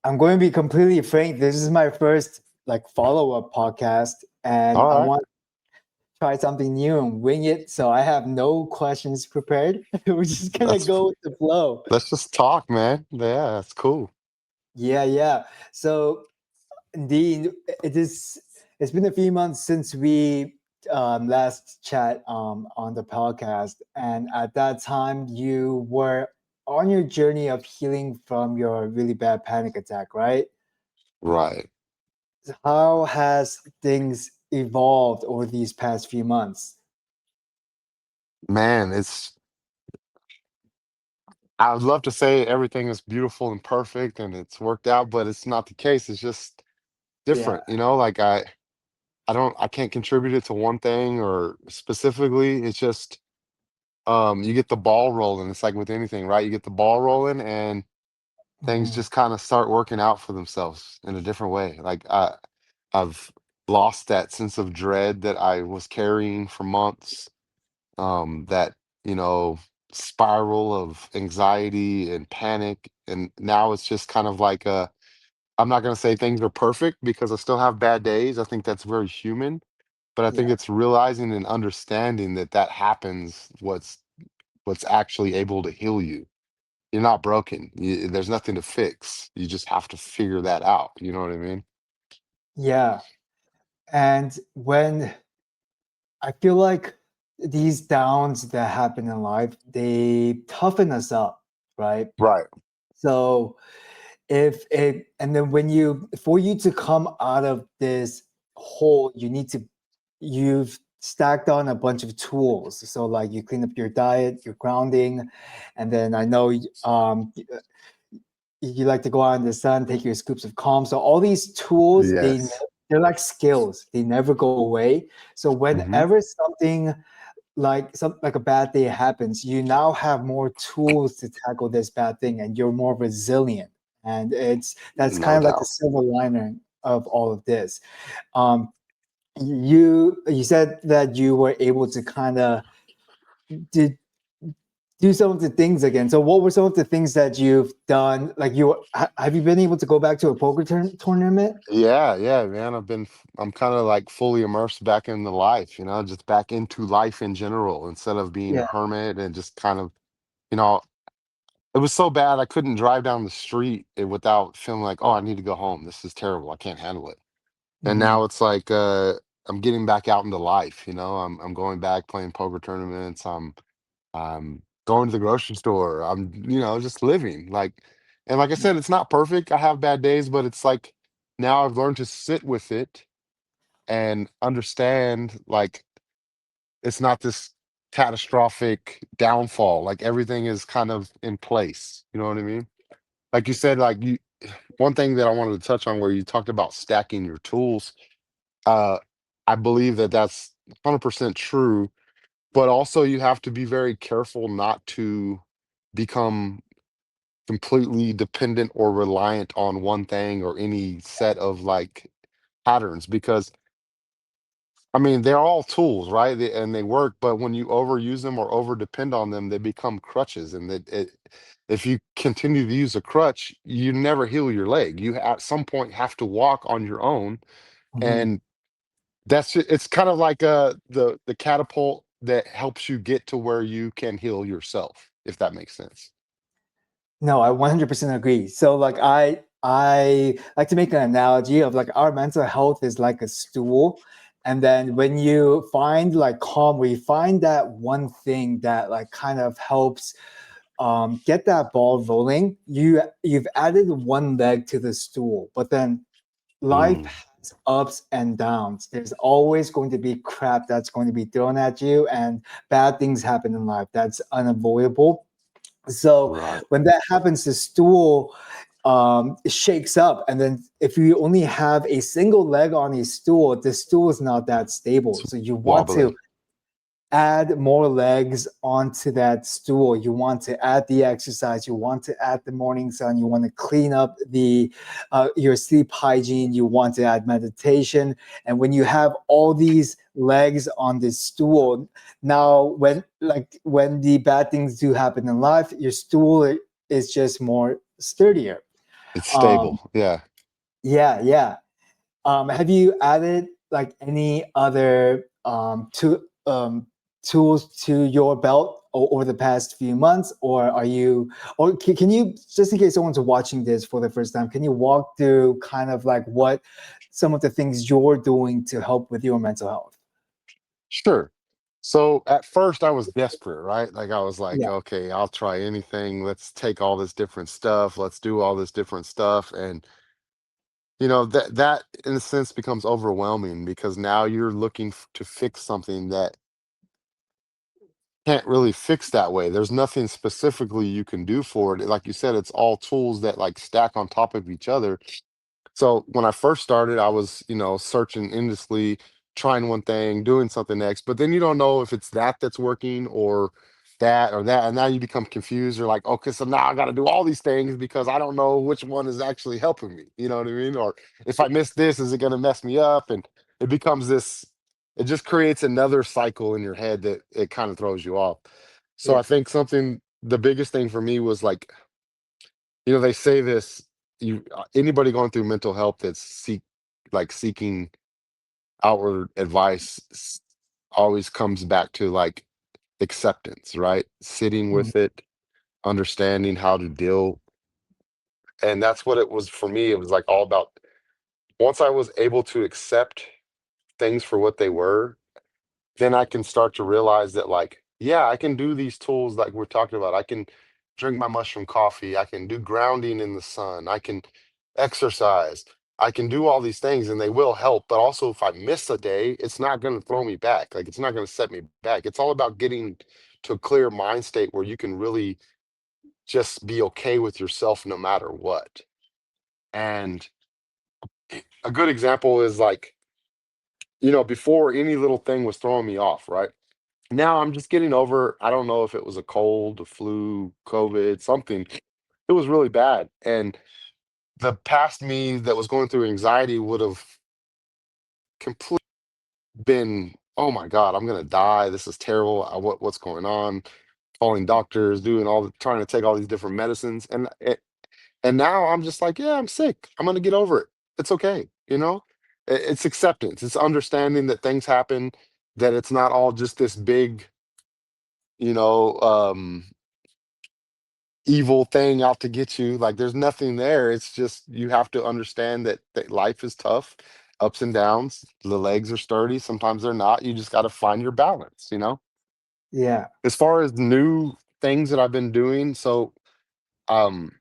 I'm going to be completely frank. This is my first like follow-up podcast, and All I right. want to try something new and wing it. So I have no questions prepared. We're just gonna That's go with the flow. let's just talk, man. Yeah, that's cool. Yeah, yeah. So indeed, it is. It's been a few months since we last chat on the podcast, and at that time, you were on your journey of healing from your really bad panic attack, right? Right. How has things evolved over these past few months? Man, I would love to say everything is beautiful and perfect and it's worked out, but it's not the case. It's just Yeah. different, Like I can't contribute it to one thing or specifically. It's just you get the ball rolling. It's like with anything, right? You get the ball rolling and things Mhm. just kind of start working out for themselves in a different way. I've lost that sense of dread that I was carrying for months. That you know spiral of anxiety and panic, and now it's just kind of like I'm not going to say things are perfect because I still have bad days. I think that's very human, but I think Yeah. it's realizing and understanding that that happens. What's actually able to heal you. You're not broken. There's nothing to fix. You just have to figure that out. You know what I mean? Yeah. And when I feel like these downs that happen in life, they toughen us up, right? Right. So if it, and then when you, for you to come out of this hole, you've stacked on a bunch of tools. So like you clean up your diet, your grounding, and then I know you like to go out in the sun, take your scoops of calm. So all these tools, Yes. they're like skills. They never go away. So Hmm. whenever something like a bad day happens, you now have more tools to tackle this bad thing, and you're more resilient. And that's kind No of like the doubt. silver lining of all of this. Um, you said that you were able to kind of did do some of the things again. So what were some of the things that you've done? Like have you been able to go back to a poker tournament? Yeah, yeah, man. I'm kind of like fully immersed back in the life, just back into life in general instead of being a Yeah. hermit and just kind of, you know, it was so bad I couldn't drive down the street without feeling like, oh, I need to go home. This is terrible. I can't handle it. And Hmm. now it's like I'm getting back out into life, I'm going back playing poker tournaments. I'm going to the grocery store. I'm, just living. And like I said, it's not perfect. I have bad days, but it's like now I've learned to sit with it and understand like it's not this catastrophic downfall. Like everything is kind of in place. You know what I mean? Like you said, one thing that I wanted to touch on where you talked about stacking your tools, uh, I believe that that's 100% true, but also you have to be very careful not to become completely dependent or reliant on one thing or any set of like patterns because I mean they're all tools, right? And they work, but when you overuse them or over depend on them, they become crutches. And if you continue to use a crutch, you never heal your leg. You at some point have to walk on your own, Hmm. and it's kind of like the catapult that helps you get to where you can heal yourself, if that makes sense. No, I 100% agree. So like I like to make an analogy of like our mental health is like a stool. And then when you find like calm, where you find that one thing that like kind of helps get that ball rolling, you've added one leg to the stool. But then life Mm, has ups and downs. There's always going to be crap that's going to be thrown at you, and bad things happen in life. That's unavoidable. So right. when that happens, the stool shakes up, and then if you only have a single leg on a stool, the stool is not that stable. It's So you want to wobbly. add more legs onto that stool. You want to add the exercise. You want to add the morning sun. You want to clean up the your sleep hygiene. You want to add meditation. And when you have all these legs on this stool, now when the bad things do happen in life, your stool is just more sturdier. It's Um, stable. Yeah. yeah, yeah. Have you added like any other tools to your belt over the past few months, or are you, or can you, just in case someone's watching this for the first time, can you walk through kind of like what some of the things you're doing to help with your mental health? Sure. So at first I was desperate, right? Like I was like, Yeah. okay, I'll try anything. Let's take all this different stuff. Let's do all this different stuff. And that in a sense becomes overwhelming because now you're looking to fix something that can't really fix that way. There's nothing specifically you can do for it. Like you said, it's all tools that like stack on top of each other. So when I first started, I was, searching endlessly, trying one thing, doing something next, but then you don't know if it's that that's working or that, and now you become confused. You're like, okay, so now I got to do all these things because I don't know which one is actually helping me. You know what I mean? Or if I miss this, is it going to mess me up? And it becomes this. It just creates another cycle in your head that it kind of throws you off. So Yeah. I think the biggest thing for me was like, they say this, anybody going through mental health that's seeking outward advice always comes back to like acceptance, right? Sitting Mhm. with it, understanding how to deal. And that's what it was for me. It was like all about once I was able to accept things for what they were, then I can start to realize that, like, yeah, I can do these tools like we're talking about. I can drink my mushroom coffee. I can do grounding in the sun. I can exercise. I can do all these things and they will help. But also, if I miss a day, it's not going to throw me back. Like, it's not going to set me back. It's all about getting to a clear mind state where you can really just be okay with yourself no matter what. And a good example is like, before any little thing was throwing me off, right? Now I'm just getting over, I don't know if it was a cold, a flu, COVID, something. It was really bad. And the past me that was going through anxiety would have completely been, oh my God, I'm gonna die. This is terrible. What's going on? Calling doctors, doing trying to take all these different medicines. And now I'm just like, yeah, I'm sick. I'm gonna get over it. It's okay, It's acceptance. It's understanding that things happen, that it's not all just this big, you know, um, evil thing out to get you. Like there's nothing there. It's just you have to understand that life is tough, ups and downs. The legs are sturdy, sometimes they're not. You just got to find your balance. Yeah. As far as new things that I've been doing, so um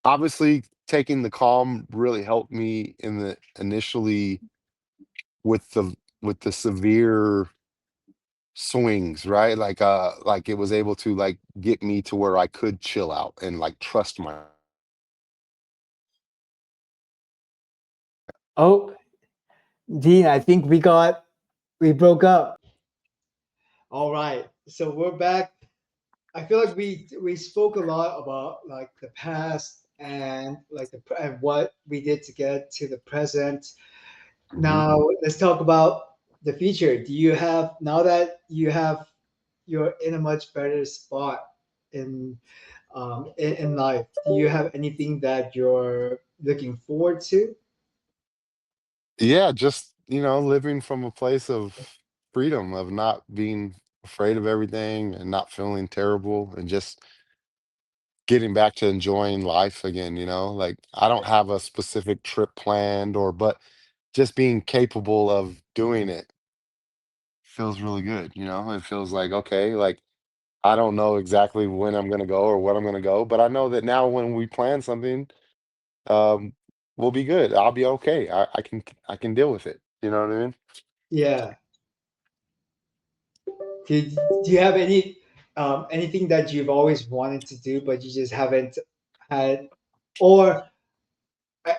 obviously taking the calm really helped me in the initially with the severe swings, right? Like it was able to like get me to where I could chill out and like trust my. Oh, Dean, I think we broke up. All right, so we're back. I feel like we spoke a lot about like the past and like and what we did to get to the present. Mhm. Now let's talk about the future. Do you have, now that you're in a much better spot in in life? Do you have anything that you're looking forward to? Yeah, just, living from a place of freedom, of not being afraid of everything and not feeling terrible and just getting back to enjoying life again. Like I don't have a specific trip planned but just being capable of doing it feels really good. It feels like, okay, like I don't know exactly when I'm gonna go or what I'm gonna go, but I know that now when we plan something, um, we'll be good. I'll be okay. I can deal with it. You know what I mean? Yeah. Do you have anything that you've always wanted to do but you just haven't had, or I,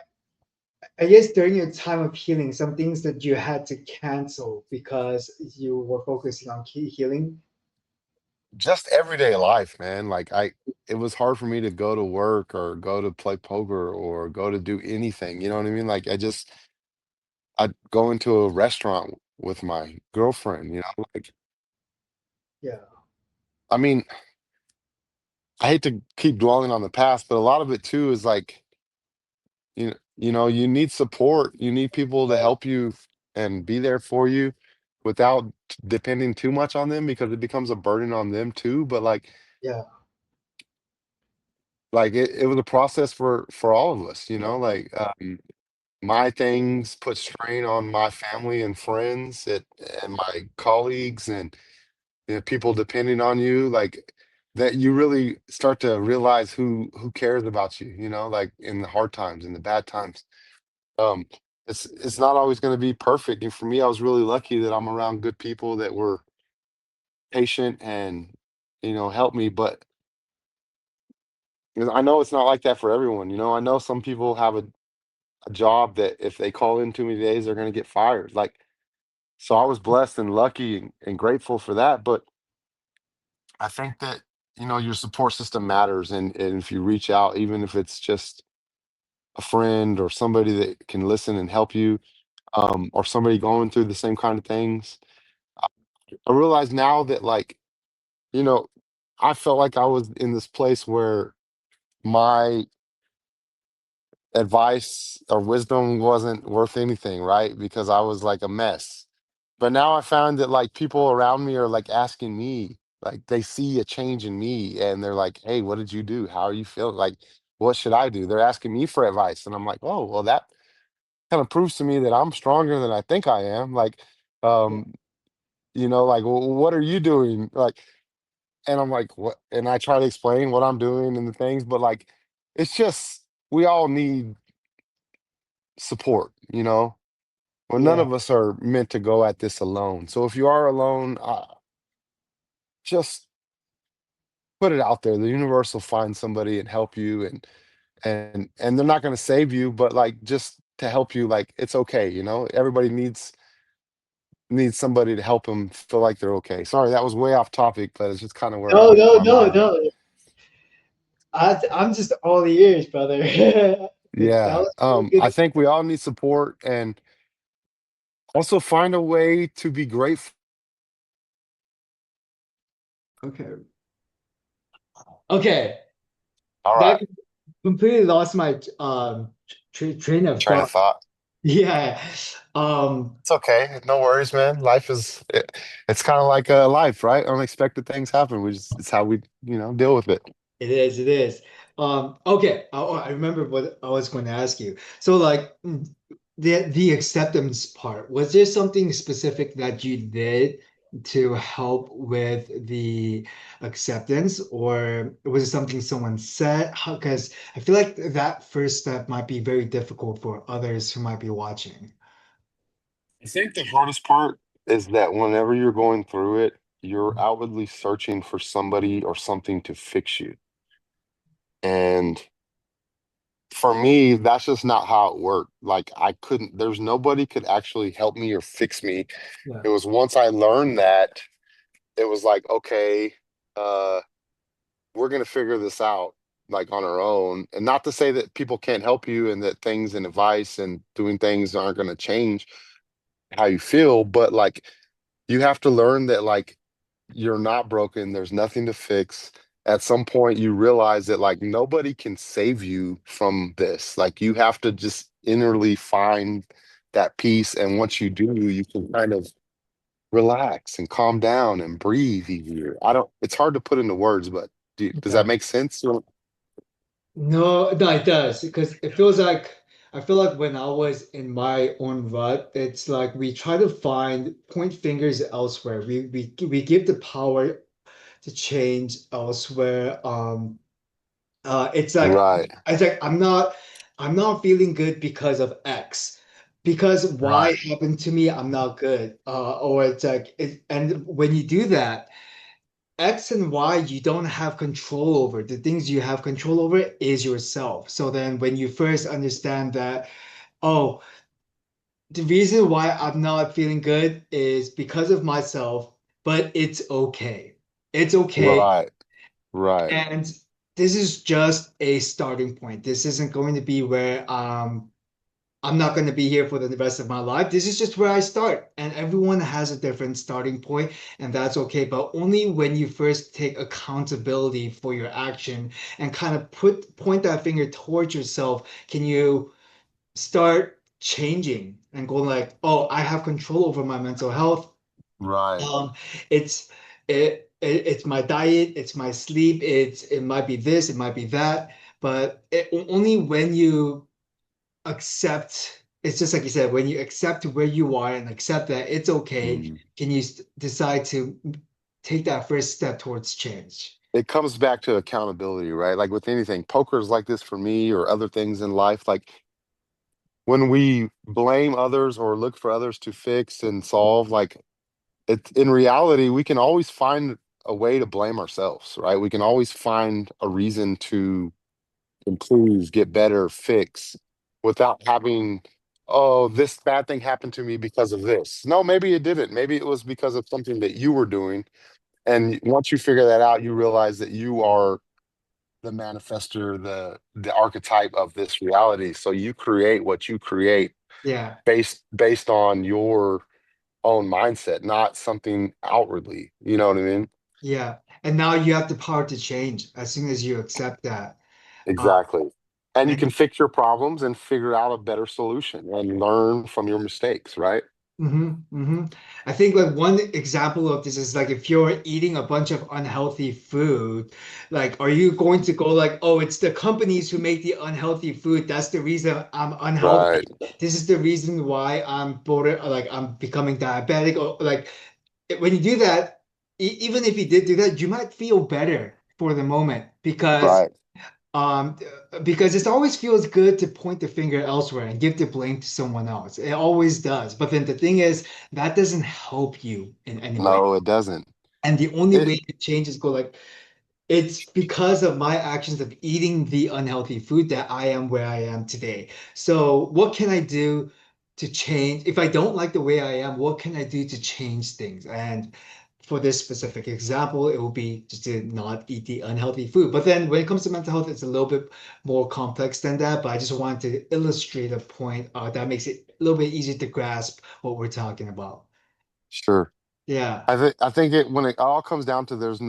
I guess during your time of healing, some things that you had to cancel because you were focusing on healing? Just everyday life, man. Like it was hard for me to go to work or go to play poker or go to do anything. You know what I mean? Like I'd go into a restaurant with my girlfriend. Like Yeah. I mean, I hate to keep dwelling on the past, but a lot of it too is like you know, you need support. You need people to help you and be there for you without depending too much on them because it becomes a burden on them too. But Yeah. like it was a process for all of us, you know, like my things put strain on my family and friends and my colleagues and you know, people depending on you, like that you really start to realize who cares about you, you know, like in the hard times, in the bad times. Um, it's not always going to be perfect. And for me, I was really lucky that I'm around good people that were patient and you know help me. But you know, I know it's not like that for everyone. You know, I know some people have a job that if they call in too many days, they're going to get fired. Like, so I was blessed and lucky and grateful for that. But I think that you know your support system matters, and if you reach out, even if it's just a friend or somebody that can listen and help you, or somebody going through the same kind of things. I realize now that like, you know, I felt like I was in this place where my advice or wisdom wasn't worth anything, right? Because I was like a mess. But now I found that like people around me are like asking me, like they see a change in me and they're like, "Hey, what did you do? How are you feeling? Like, what should I do?" They're asking me for advice. And I'm like, "Oh, well, that kind of proves to me that I'm stronger than I think I am." Like, Yeah. um, you know, like, well, what are you doing? Like, and I'm like, "What?" And I try to explain what I'm doing and the things, but like, it's just we all need support, you know? Well, none Yeah. of us are meant to go at this alone. So if you are alone, just put it out there. The universe will find somebody and help you, and they're not going to save you, but like just to help you, like it's okay, you know? Everybody needs somebody to help them feel like they're okay. Sorry, that was way off topic, but it's just kind of where No, no, my no, mind. no. I'm just all ears, brother. That Yeah. was really good. I think we all need support and also find a way to be grateful. Okay. Okay. All That right. completely lost my train of Train thought. of thought. Yeah. Um, It's okay. No worries, man. It's kind of like life, right? Unexpected things happen. It's how we, you know, deal with it. it is, it is. Okay. I remember what I was going to ask you. So like the acceptance part, was there something specific that you did to help with the acceptance, or was it something someone said? Because I feel like that first step might be very difficult for others who might be watching. I think the hardest part is that whenever you're going through it, you're outwardly searching for somebody or something to fix you. And for me, that's just not how it worked. Like there's nobody could actually help me or fix me. Yeah. It was once I learned that, it was like, okay, uh, we're gonna figure this out like on our own. And not to say that people can't help you and that things and advice and doing things aren't gonna change how you feel, but like you have to learn that like you're not broken, there's nothing to fix. At some point you realize that like nobody can save you from this. Like you have to just innerly find that peace. And once you do, you can kind of relax and calm down and breathe easier. I don't, it's hard to put into words, but does that Yeah. make sense? No, no, it does because it feels like I feel like when I was in my own rut, it's like we try to find point fingers elsewhere. We give the power to change elsewhere. It's like Right, I'm not feeling good because of X. Because Y right, happened to me, I'm not good. Or it's like and when you do that, X and Y you don't have control over. The things you have control over is yourself. So then when you first understand that, oh, the reason why I'm not feeling good is because of myself, but it's okay. It's okay. right, right, And this is just a starting point. This isn't going to be where I'm not going to be here for the rest of my life. This is just where I start. And everyone has a different starting point, and that's okay. But only when you first take accountability for your action and kind of point that finger towards yourself can you start changing and going like, oh, I have control over my mental health. Right. Um, it's it's my diet, it's my sleep, it might be this, it might be that, but only when you accept, it's just like you said, when you accept where you are and accept that it's okay, Mhm. can you decide to take that first step towards change. It comes back to accountability, right? Like with anything, poker is like this for me or other things in life. Like when we blame others or look for others to fix and solve, like it in reality, we can always find a way to blame ourselves, right? We can always find a reason to improve, get better, fix without having, oh, this bad thing happened to me because of this. No, maybe it didn't. Maybe it was because of something that you were doing. And once you figure that out, you realize that you are the manifester, the archetype of this reality. So you create what you create Yeah, based on your own mindset, not something outwardly. You know what I mean? yeah. And now you have the power to change as soon as you accept that. Uh, Exactly. And you can and fix your problems and figure out a better solution and learn from your mistakes, right? I think like one example of this is like if you're eating a bunch of unhealthy food, like are you going to go like, oh, it's the companies who make the unhealthy food. That's the reason I'm unhealthy. Right. This is the reason why I'm border like I'm becoming diabetic or like when you do that, even if you did do that, you might feel better for the moment Right. um, because it always feels good to point the finger elsewhere and give the blame to someone else. It always does. But then the thing is, that doesn't help you in any way. No, it doesn't. And the only It way to change is go like, it's because of my actions of eating the unhealthy food that I am where I am today. So, what can I do to change? If I don't like the way I am, what can I do to change things? And for this specific example, it will be just to not eat the unhealthy food. But then when it comes to mental health, it's a little bit more complex than that. But I just wanted to illustrate a point that makes it a little bit easier to grasp what we're talking about. sure. Yeah. I think it when it all comes down to there's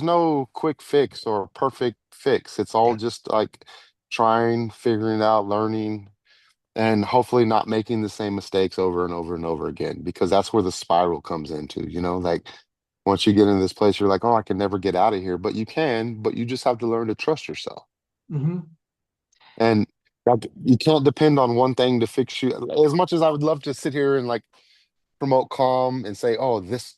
no quick fix or perfect fix. It's all Yeah. just like trying, figuring it out, learning, and hopefully not making the same mistakes over and over and over again because that's where the spiral comes into, like once you get into this place, you're like, oh, I can never get out of here. But you can, but you just have to learn to trust yourself. hmm And like you can't depend on one thing to fix you. As much as I would love to sit here and like promote calm and say, "Oh, this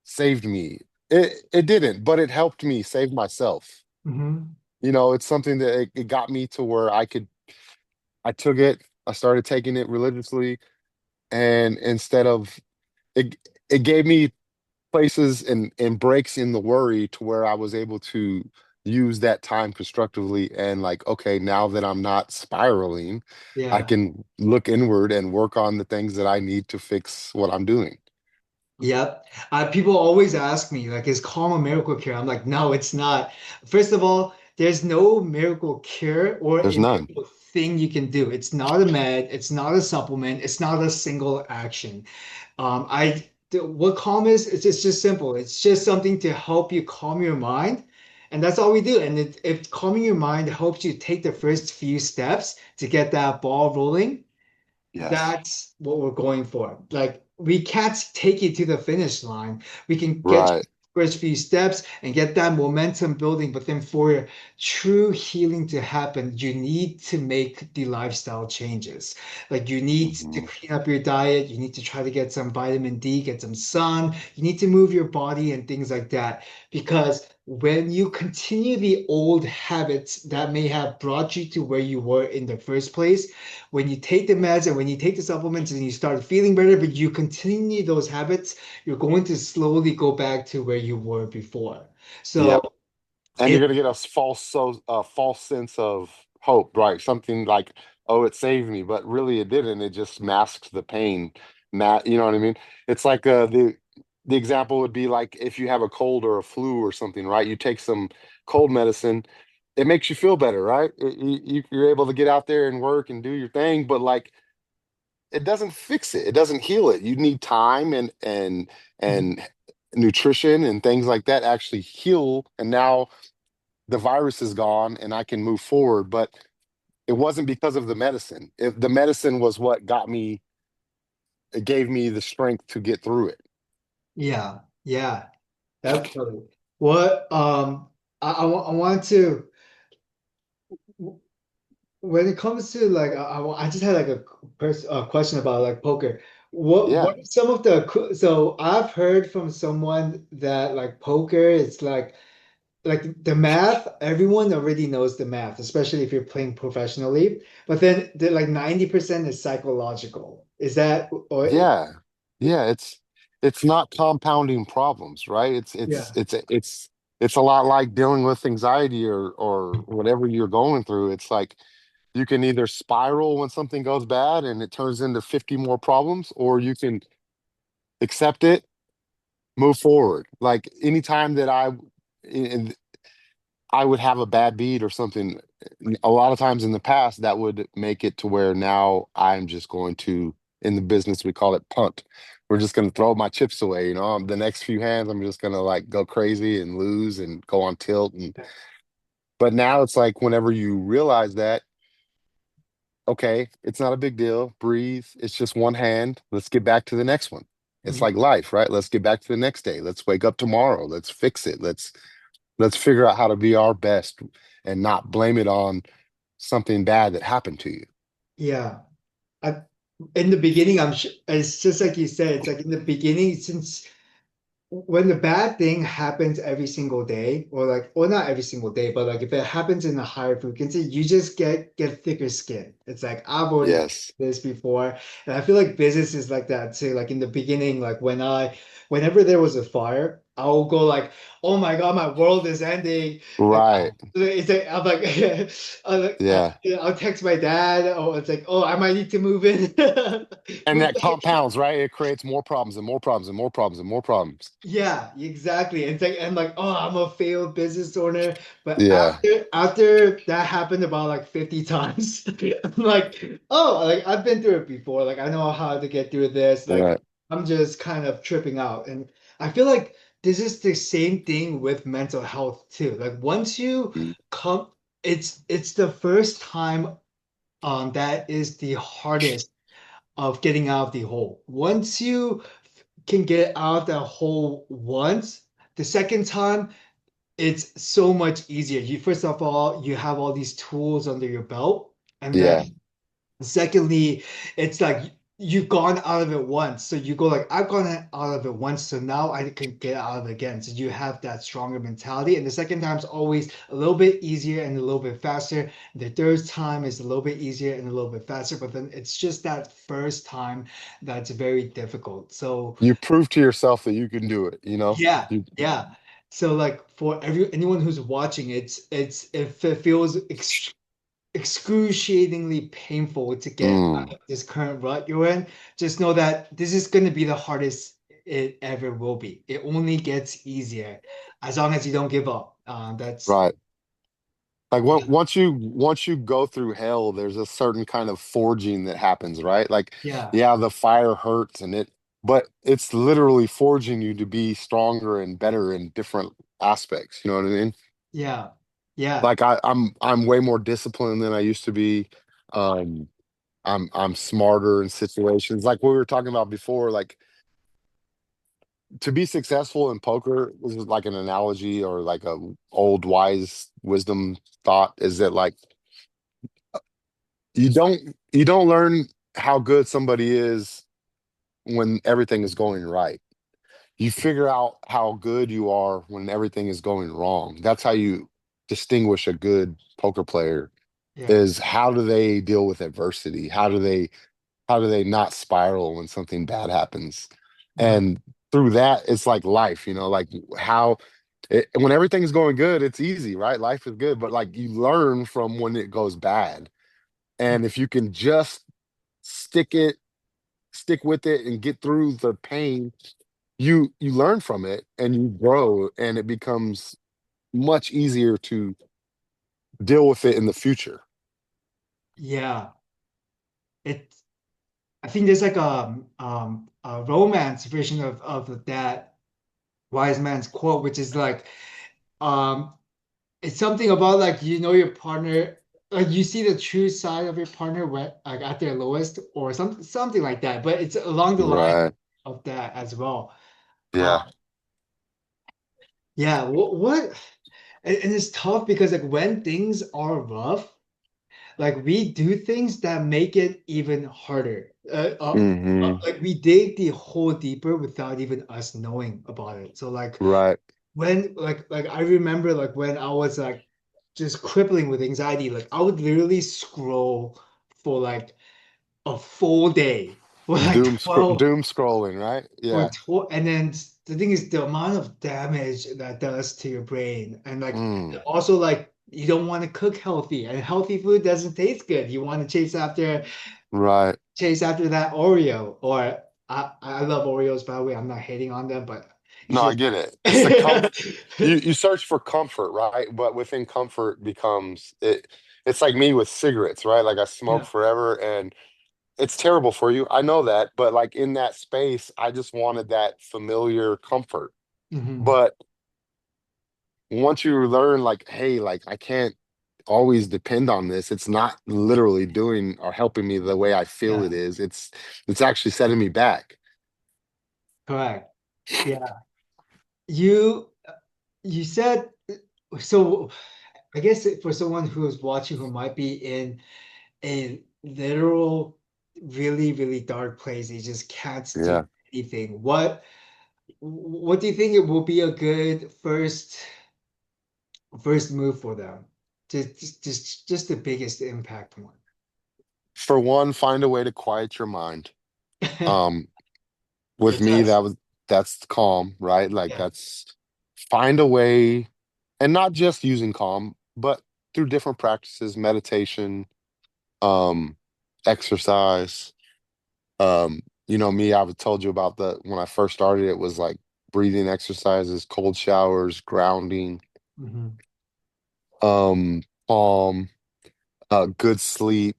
saved me." It didn't, but it helped me save myself. hmm It's something that it got me to where I took it, I started taking it religiously, and instead of it, it gave me places and breaks in the worry to where I was able to use that time constructively and like, okay, now that I'm not spiraling, I Yeah. can look inward and work on the things that I need to fix what I'm doing. Yep. People always ask me, like, is calm a miracle cure? I'm like, no, it's not. First of all, there's no miracle cure or There's a none. miracle thing you can do. It's not a med, it's not a supplement, it's not a single action. What calm is, it's just simple. It's just something to help you calm your mind. And that's all we do. And if calming your mind helps you take the first few steps to get that ball rolling, Yes. that's what we're going for. Like we can't take you to the finish line. We can get you Right. first few steps and get that momentum building. But then for true healing to happen, you need to make the lifestyle changes. Like you need to Mhm. clean up your diet. You need to try to get some vitamin D, get some sun. You need to move your body and things like that. Because when you continue the old habits that may have brought you to where you were in the first place, when you take the meds and when you take the supplements and you start feeling better, but you continue those habits, you're going to slowly go back to where you were before. So Yep. And you're it, gonna get a false sense of hope, right? Something like, oh, it saved me, but really it didn't. It just masks the pain. You know what I mean? It's like the example would be like if you have a cold or a flu or something, right? You take some cold medicine, it makes you feel better, right? You're able to get out there and work and do your thing, but like it doesn't fix it. It doesn't heal it. You need time and nutrition and things like that actually heal. And now the virus is gone and I can move forward. But It wasn't because of the medicine. The medicine was what got me, it gave me the strength to get through it. Yeah, yeah, definitely. What I want to when it comes to like I just had like a question about like poker. Yeah. What are some of the so I've heard from someone that like poker it's like the math, everyone already knows the math, especially if you're playing professionally. But then the like 90% is psychological. Is that or Yeah. Yeah. It's not compounding problems, right? yeah. It's a lot like dealing with anxiety or whatever you're going through. It's like you can either spiral when something goes bad and it turns into 50 more problems, or you can accept it, move forward. Like anytime that and I would have a bad beat or something, a lot of times in the past, that would make it to where now I'm just going to, in the business, we call it punt. We're just going to throw my chips away. The next few hands, I'm just going to like go crazy and lose and go on tilt. But now it's like whenever you realize that, okay, it's not a big deal. Breathe. It's just one hand. Let's get back to the next one. It's Mhm. like life, right? Let's get back to the next day. Let's wake up tomorrow. Let's fix it. Let's figure out how to be our best and not blame it on something bad that happened to you. Yeah. I, in the beginning, I'm sure it's just like you said, it's like in the beginning, since when the bad thing happens every single day, or like, or not every single day, but like if it happens in a higher frequency, you just get thicker skin. It's like I've already been Yes. through this before, and I feel like business is like that too. Like in the beginning, like whenever there was a fire, I'll go like, "Oh my God, my world is ending!" Like Right. it's like I'm like, I'm like Yeah. I'll text my dad. Oh, it's like, oh, I might need to move in, And move that compounds, right? It creates more problems and more problems and more problems and more problems. Yeah, exactly. It's like and like, oh, I'm a failed business owner. But Yeah. after that happened about like 50 times, I'm like, oh, like I've been through it before. Like I know how to get through this. Like Right. I'm just kind of tripping out. And I feel like this is the same thing with mental health too. Like once you Mm. come, it's the first time that is the hardest of getting out of the hole. Once you can get out of that hole once, the second time it's so much easier. You first of all, you have all these tools under your belt, and Yeah. then secondly, it's like you've gone out of it once. So you go like, I've gone out of it once, so now I can get out of it again. So you have that stronger mentality. And the second time is always a little bit easier and a little bit faster. The third time is a little bit easier and a little bit faster. But then it's just that first time that's very difficult. So You prove to yourself that you can do it. yeah, You, yeah. So like for anyone who's watching, it's if it feels excruciatingly painful to get out mm, of this current rut you're in, just know that this is going to be the hardest it ever will be. It only gets easier as long as you don't give up. That's right. Like yeah, once you go through hell, there's a certain kind of forging that happens, right? Like, yeah, yeah, the fire hurts but it's literally forging you to be stronger and better in different aspects. You know what I mean? yeah, yeah, Like I'm way more disciplined than I used to be. Um, I'm smarter in situations. Like we were talking about before, like to be successful in poker, this is like an analogy or like a old wise wisdom thought, is that like you don't learn how good somebody is when everything is going right. You figure out how good you are when everything is going wrong. That's how you distinguish a good poker player, yeah, is how do they deal with adversity? How do they not spiral when something bad happens? right, And through that, it's like life, like when everything's going good, it's easy, right? Life is good, but like you learn from when it goes bad. And if you can just stick it, stick with it and get through the pain, you learn from it and you grow and it becomes much easier to deal with it in the future. yeah. It I think there's like a romance version of that wise man's quote, which is like um it's something about like you know your partner like you see the true side of your partner when like at their lowest or something like that. But it's along the line Right. of that as well. Yeah. Um, yeah, what and it's tough because like when things are rough, like we do things that make it even harder. Hmm. Like we dig the hole deeper without even us knowing about it. So like Right. when like I remember like when I was like just crippling with anxiety, like I would literally scroll for like a full day for like 12 Doom scrolling, right? for Yeah. 12 and then the thing is the amount of damage that does to your brain and like Mm. also like you don't want to cook healthy and healthy food doesn't taste good. You want to Right. chase after that Oreo or I love Oreos by the way. I'm not hating on them, but it's No, I just get it. It's the you search for comfort, right? But within comfort becomes it it's like me with cigarettes, right? Like I smoke yeah. forever and it's terrible for you. I know that, but like in that space, I just wanted that familiar comfort. Hmm. But once you learn like, hey, like I can't always depend on this. It's not literally doing or helping me the way I feel Yeah, it is. It's actually setting me back. correct. Yeah. You you said so I guess for someone who is watching who might be in a literal really dark place, they just can't do Yeah. anything. What do you think it will be a good first move for them? Just the biggest impact one. For one, find a way to quiet your mind. Um, with Which me, has that's calm, right? Like yeah. that's find a way, and not just using calm, but through different practices, meditation, um, exercise. You know me, I've told you about the when I first started, it was like breathing exercises, cold showers, grounding, Mhm. um, calm, good sleep,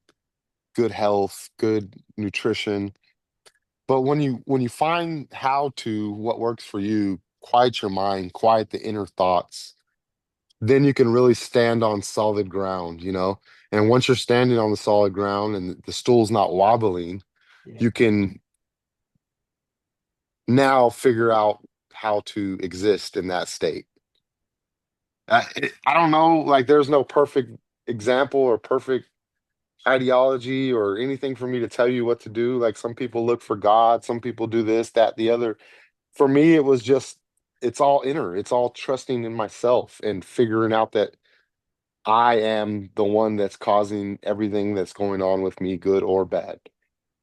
good health, good nutrition. But when you find how to what works for you, quiet your mind, quiet the inner thoughts, then you can really stand on solid ground, you know? And once you're standing on the solid ground and the stool's not wobbling, Yeah. you can now figure out how to exist in that state. I don't know, like there's no perfect example or perfect ideology or anything for me to tell you what to do. Like some people look for God, some people do this, that, the other. For me, it was just it's all inner. It's all trusting in myself and figuring out that I am the one that's causing everything that's going on with me, good or bad.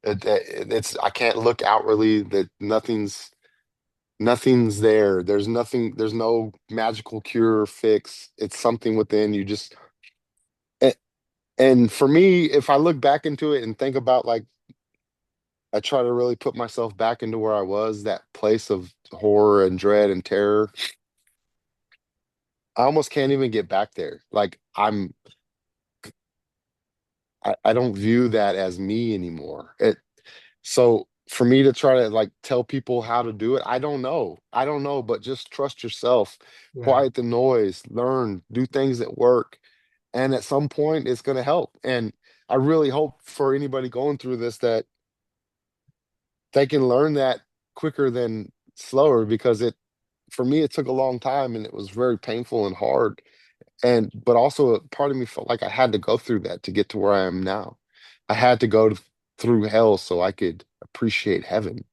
It's I can't look outwardly that nothing's there. There's nothing, there's no magical cure or fix. It's something within you just a- and for me, if I look back into it and think about like I try to really put myself back into where I was, that place of horror and dread and terror. I almost can't even get back there. Like I don't view that as me anymore. So for me to try to like tell people how to do it, I don't know. I don't know, but just trust yourself, Yeah. quiet the noise, learn, do things that work. And at some point it's going to help. And I really hope for anybody going through this that they can learn that quicker than slower because it for me it took a long time and it was very painful and hard. And but also a part of me felt like I had to go through that to get to where I am now. I had to through hell so I could appreciate heaven.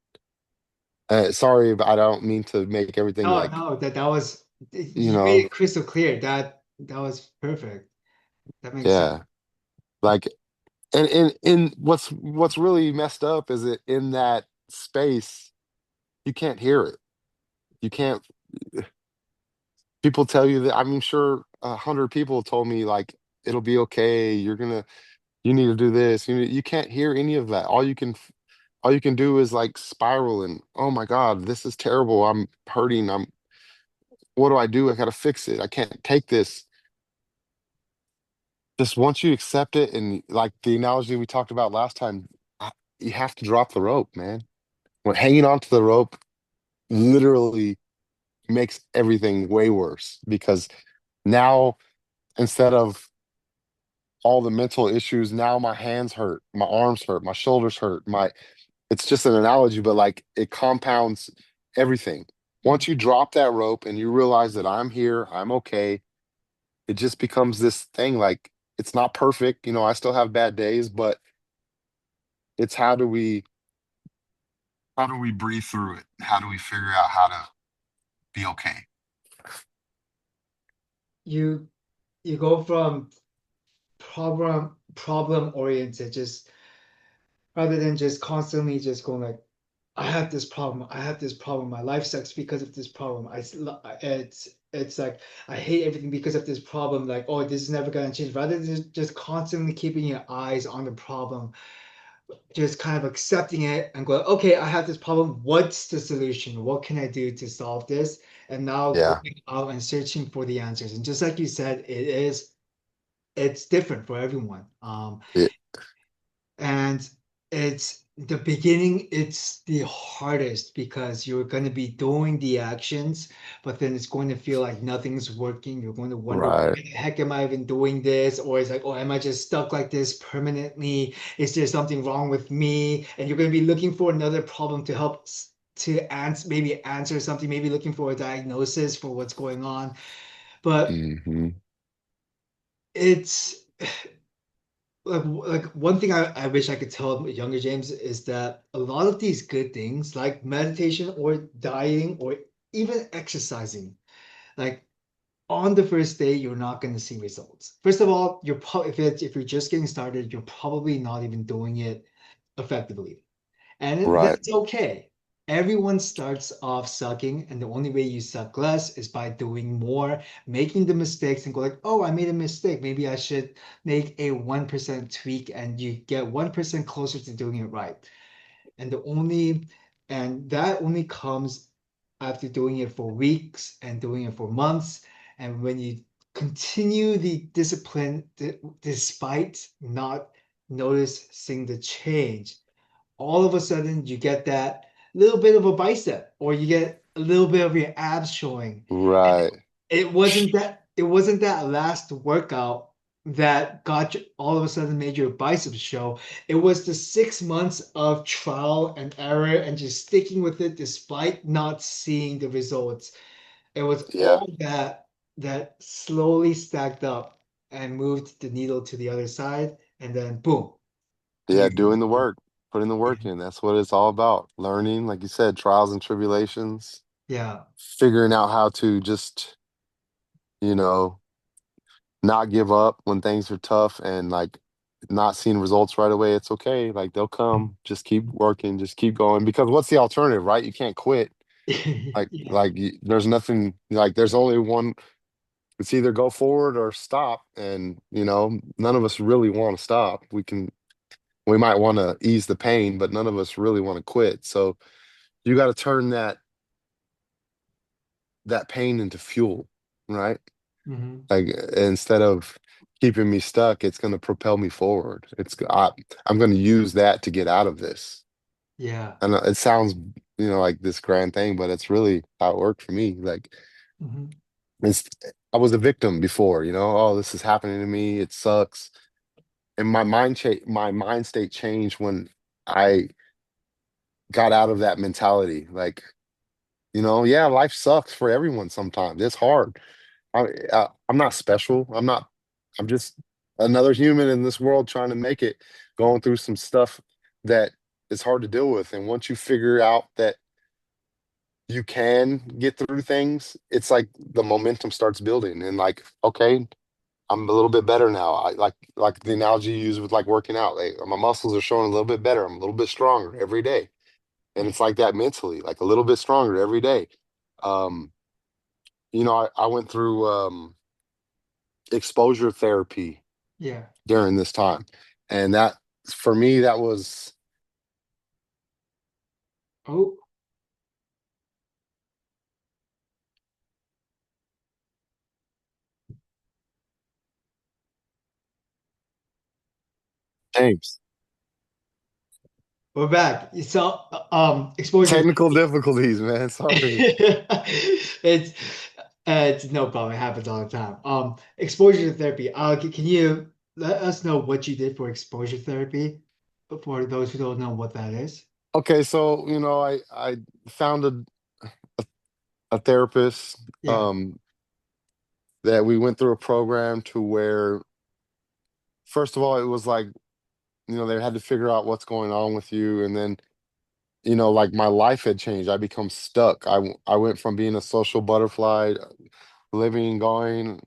Sorry, but I don't mean to make everything No, like, no, that was you you made know, it crystal clear. That was perfect. That makes sense. yeah. Like and what's really messed up is that in that space, you can't hear it. You can't people tell you that I'm sure 100 people told me like it'll be okay. You need to do this. You can't hear any of that. All you can do is like spiral and oh my God, this is terrible. I'm hurting. What do I do? I gotta fix it. I can't take this. Just once you accept it and like the analogy we talked about last time, you have to drop the rope, man. When hanging onto the rope literally makes everything way worse because now instead of all the mental issues. Now my hands hurt, my arms hurt, my shoulders hurt. My it's just an analogy, but like it compounds everything. Once you drop that rope and you realize that I'm here, I'm okay, it just becomes this thing like it's not perfect. You know, I still have bad days, but it's how do we breathe through it? How do we figure out how to be okay? You you go from problem oriented, just rather than just constantly just going like, I have this problem, I have this problem, my life sucks because of this problem. It's like I hate everything because of this problem. Like, oh, this is never gonna change. Rather than just constantly keeping your eyes on the problem, just kind of accepting it and go, okay, I have this problem. What's the solution? What can I do to solve this? And now Yeah. going out and searching for the answers. And just like you said, it's different for everyone. It, And it's the beginning, it's the hardest because you're going to be doing the actions, but then it's going to feel like nothing's working. You're going to wonder, why right. the heck am I even doing this? Or it's like, oh, am I just stuck like this permanently? Is there something wrong with me? And you're going to be looking for another problem to help to answer, maybe answer something, maybe looking for a diagnosis for what's going on. But Hmm. it's like one thing I wish I could tell younger James is that a lot of these good things like meditation or dieting or even exercising, like on the first day you're not going to see results. First of all, if you're just getting started, you're probably not even doing it effectively. And Right. that's okay. Everyone starts off sucking, and the only way you suck less is by doing more, making the mistakes and go like, oh, I made a mistake. Maybe I should make a 1% tweak, and you get 1% closer to doing it right. And the only and that only comes after doing it for weeks and doing it for months. And when you continue the discipline despite not noticing the change, all of a sudden you get that little bit of a bicep or you get a little bit of your abs showing. And Right. it wasn't that last workout that got you all of a sudden made your biceps show. It was the 6 months of trial and error and just sticking with it despite not seeing the results. It was Yeah. all that slowly stacked up and moved the needle to the other side, and then boom, Yeah. you Doing the work, putting the work in. That's what it's all about. Learning, like you said, trials and tribulations, yeah. figuring out how to just, you know, not give up when things are tough and like not seeing results right away. It's okay. Like they'll come. Just keep working. Just keep going. Because what's the alternative, right? You can't quit. Yeah. There's nothing like there's only one. It's either go forward or stop. And you know, none of us really want to stop. We might want to ease the pain, but none of us really want to quit. So you got to turn that pain into fuel, right? Hmm. Like instead of keeping me stuck, it's going to propel me forward. I'm going to use that to get out of this. Yeah. And it sounds, like this grand thing, but it's really how it worked for me. Like Hmm. it's, I was a victim before, oh, this is happening to me. It sucks. And my mind state changed when I got out of that mentality. Like, yeah, life sucks for everyone sometimes. It's hard. I'm not special. I'm just another human in this world trying to make it, going through some stuff that is hard to deal with. And once you figure out that you can get through things, it's like the momentum starts building and like, okay, I'm a little bit better now. I like the analogy you use with like working out. Like my muscles are showing a little bit better. I'm a little bit stronger every day. And it's like that mentally, like a little bit stronger every day. Um, I went through exposure therapy Yeah. during this time. And that for me, that was Oh, James. we're back. So, exposure Technical therapy. difficulties, man. Sorry. It's it's no problem. It happens all the time. Exposure therapy. Can you? let us know what you did for exposure therapy for those who don't know what that is. Okay, so I found a therapist, Yeah. that we went through a program to where, first of all, it was like, they had to figure out what's going on with you, and then, like my life had changed. I become stuck. I went from being a social butterfly, living, going,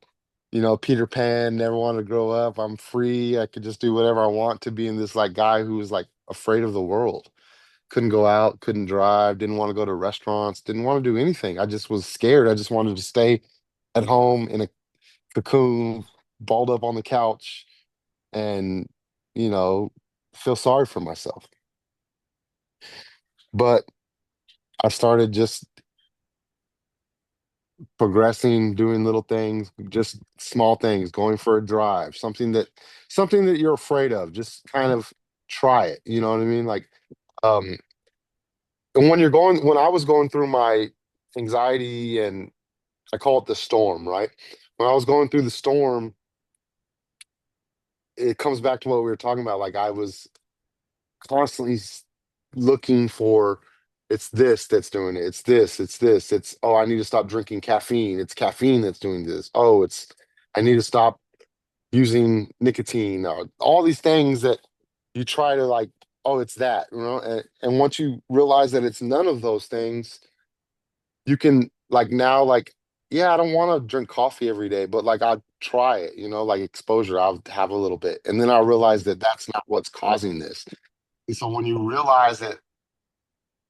Peter Pan, never wanted to grow up. I'm free. I could just do whatever I want, to being this like guy who was like afraid of the world. Couldn't go out, couldn't drive, didn't want to go to restaurants, didn't want to do anything. I just was scared. I just wanted to stay at home in a cocoon, balled up on the couch, and, you know, feel sorry for myself. But I started just progressing, doing little things, just small things, going for a drive, something that you're afraid of, just kind of try it. You know what I mean? Like, um, and when I was going through my anxiety, and I call it the storm, right? When I was going through the storm, it comes back to what we were talking about. Like, I was constantly looking for, it's this that's doing it. It's this, it's this. It's, oh, I need to stop drinking caffeine. It's caffeine that's doing this. Oh, I need to stop using nicotine. All these things that you try to like, oh, it's that, and once you realize that it's none of those things, you can like now, like, yeah, I don't want to drink coffee every day, but like I'll try it, like exposure, I'll have a little bit. And then I realize that that's not what's causing this. And so when you realize that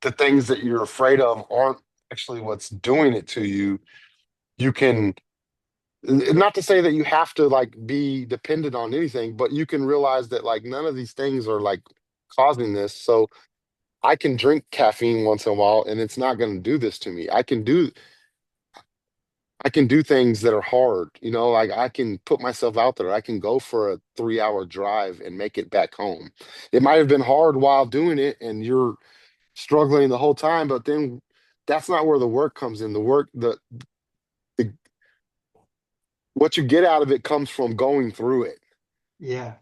the things that you're afraid of aren't actually what's doing it to you, you can, not to say that you have to like be dependent on anything, but you can realize that like none of these things are like causing this. So I can drink caffeine once in a while and it's not going to do this to me. I can do things that are hard, like I can put myself out there. I can go for a 3-hour drive and make it back home. It might have been hard while doing it and you're struggling the whole time, but then that's not where the work comes in. The work, the what you get out of it comes from going through it. Yeah.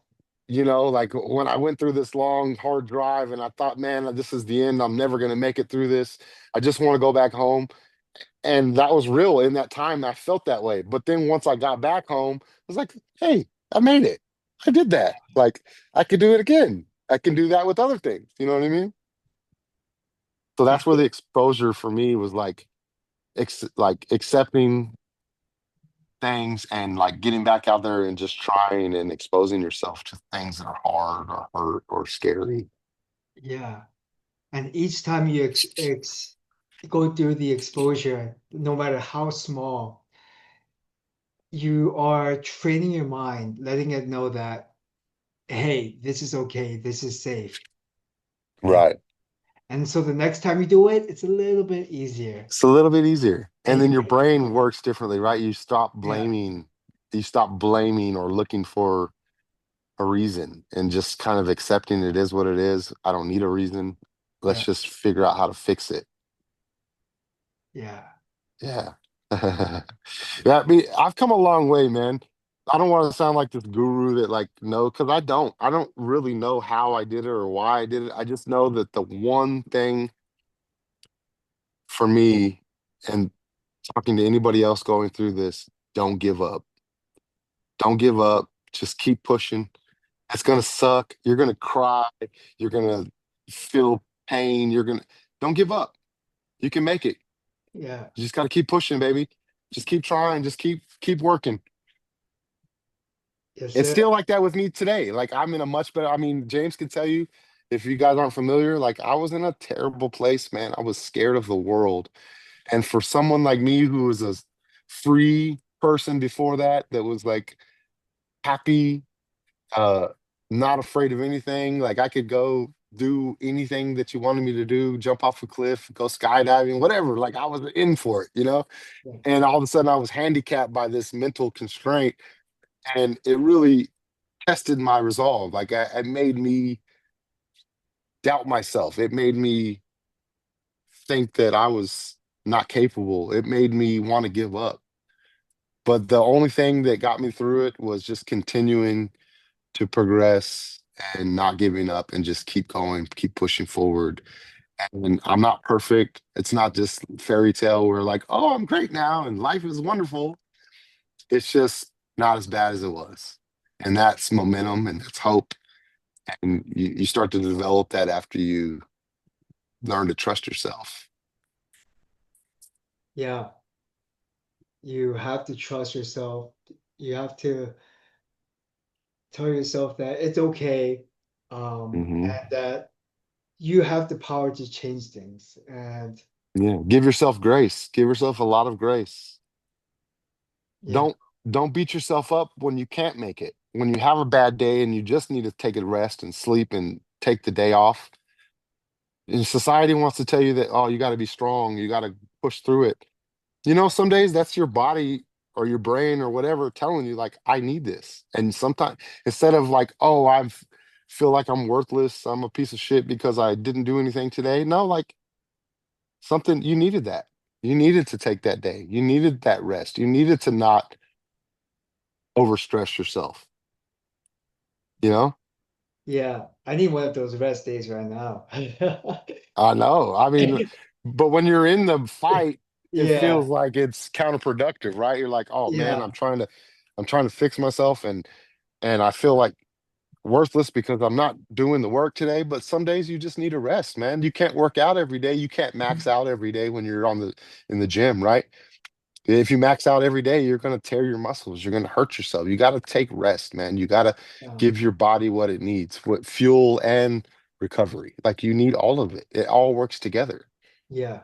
Like when I went through this long, hard drive and I thought, man, this is the end. I'm never going to make it through this. I just want to go back home. And that was real. In that time, I felt that way. But then once I got back home, I was like, hey, I made it. I did that. Like, I could do it again. I can do that with other things. You know what I mean? So I that's where the think, exposure for me was like, like accepting things and like getting back out there and just trying and exposing yourself to things that are hard or hurt or scary. yeah. And each time you go through the exposure, no matter how small, you are training your mind, letting it know that, hey, this is okay, this is safe. And Right. and so the next time you do it, it's a little bit easier. It's a little bit easier. And And then you your may, brain works differently, right? yeah, You stop blaming or looking for a reason and just kind of accepting it is what it is. I don't need a reason. Let's yeah, just figure out how to fix it. yeah, Yeah. Yeah, I mean, I've come a long way, man. I don't want to sound like this guru that like no, because I don't. I don't really know how I did it or why I did it. I just know that the one thing for me, and talking to anybody else going through this, don't give up. Don't give up. Just keep pushing. It's gonna suck. You're gonna cry. You're gonna feel pain. Don't give up. You can make it. yeah. You just gotta keep pushing, baby. Just keep trying. Just keep working. Yes, It's sir. still like that with me today. Like I'm in a much better. I mean, James can tell you if you guys aren't familiar. Like I was in a terrible place, man. I was scared of the world, and for someone like me who was a free person before that, that was like happy, uh not afraid of anything, like I could go do anything that you wanted me to do, jump off a cliff, go skydiving, whatever, like I was in for it. Yeah, And all of a sudden I was handicapped by this mental constraint, and it really tested my resolve. Like it made me doubt myself. It made me think that I was not capable. It made me want to give up. But the only thing that got me through it was just continuing to progress and not giving up and just keep going, keep pushing forward. And I'm not perfect. It's not just fairy tale where like, oh, I'm great now and life is wonderful. It's just not as bad as it was. And that's momentum and that's hope. And you start to develop that after you learn to trust yourself. Yeah, you have to trust yourself. You have to tell yourself that it's okay, Hmm. and that you have the power to change things. And Yeah. Give yourself grace. Give yourself a lot of grace. yeah, Don't don't beat yourself up when you can't make it. When you have a bad day and you just need to take a rest and sleep and take the day off. And society wants to tell you that, oh, you got to be strong, you got to push through it. You know, some days that's your body or your brain or whatever telling you, like, I need this. And sometimes instead of like, oh, feel like I'm worthless, I'm a piece of shit because I didn't do anything today. No, like something you needed that. You needed to take that day. You needed that rest. You needed to not overstress yourself, you know? yeah, I need one of those rest days right now. I know. I mean, but when you're in the fight, it Yeah, feels like it's counterproductive, right? You're like, oh man, yeah, I'm trying to fix myself and I feel like worthless because I'm not doing the work today. But some days you just need a rest, man. You can't work out every day. You can't max out every day when you're in the gym, right? If you max out every day, you're gonna tear your muscles. You're gonna hurt yourself. You gotta take rest, man. You gotta yeah, give your body what it needs, what fuel and recovery. Like you need all of it. It all works together. yeah.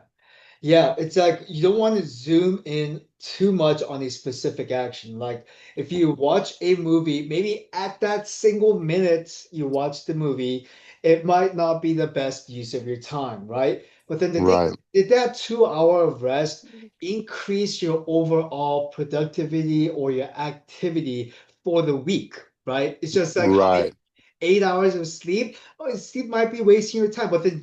Yeah, it's like you don't want to zoom in too much on a specific action. Like if you watch a movie, maybe at that single minute you watch the movie, it might not be the best use of your time, right? But then the thing Right. is, did that 2 hour of rest increase your overall productivity or your activity for the week, right? It's just like how many Right. 8 hours of sleep. Oh, sleep might be wasting your time, but then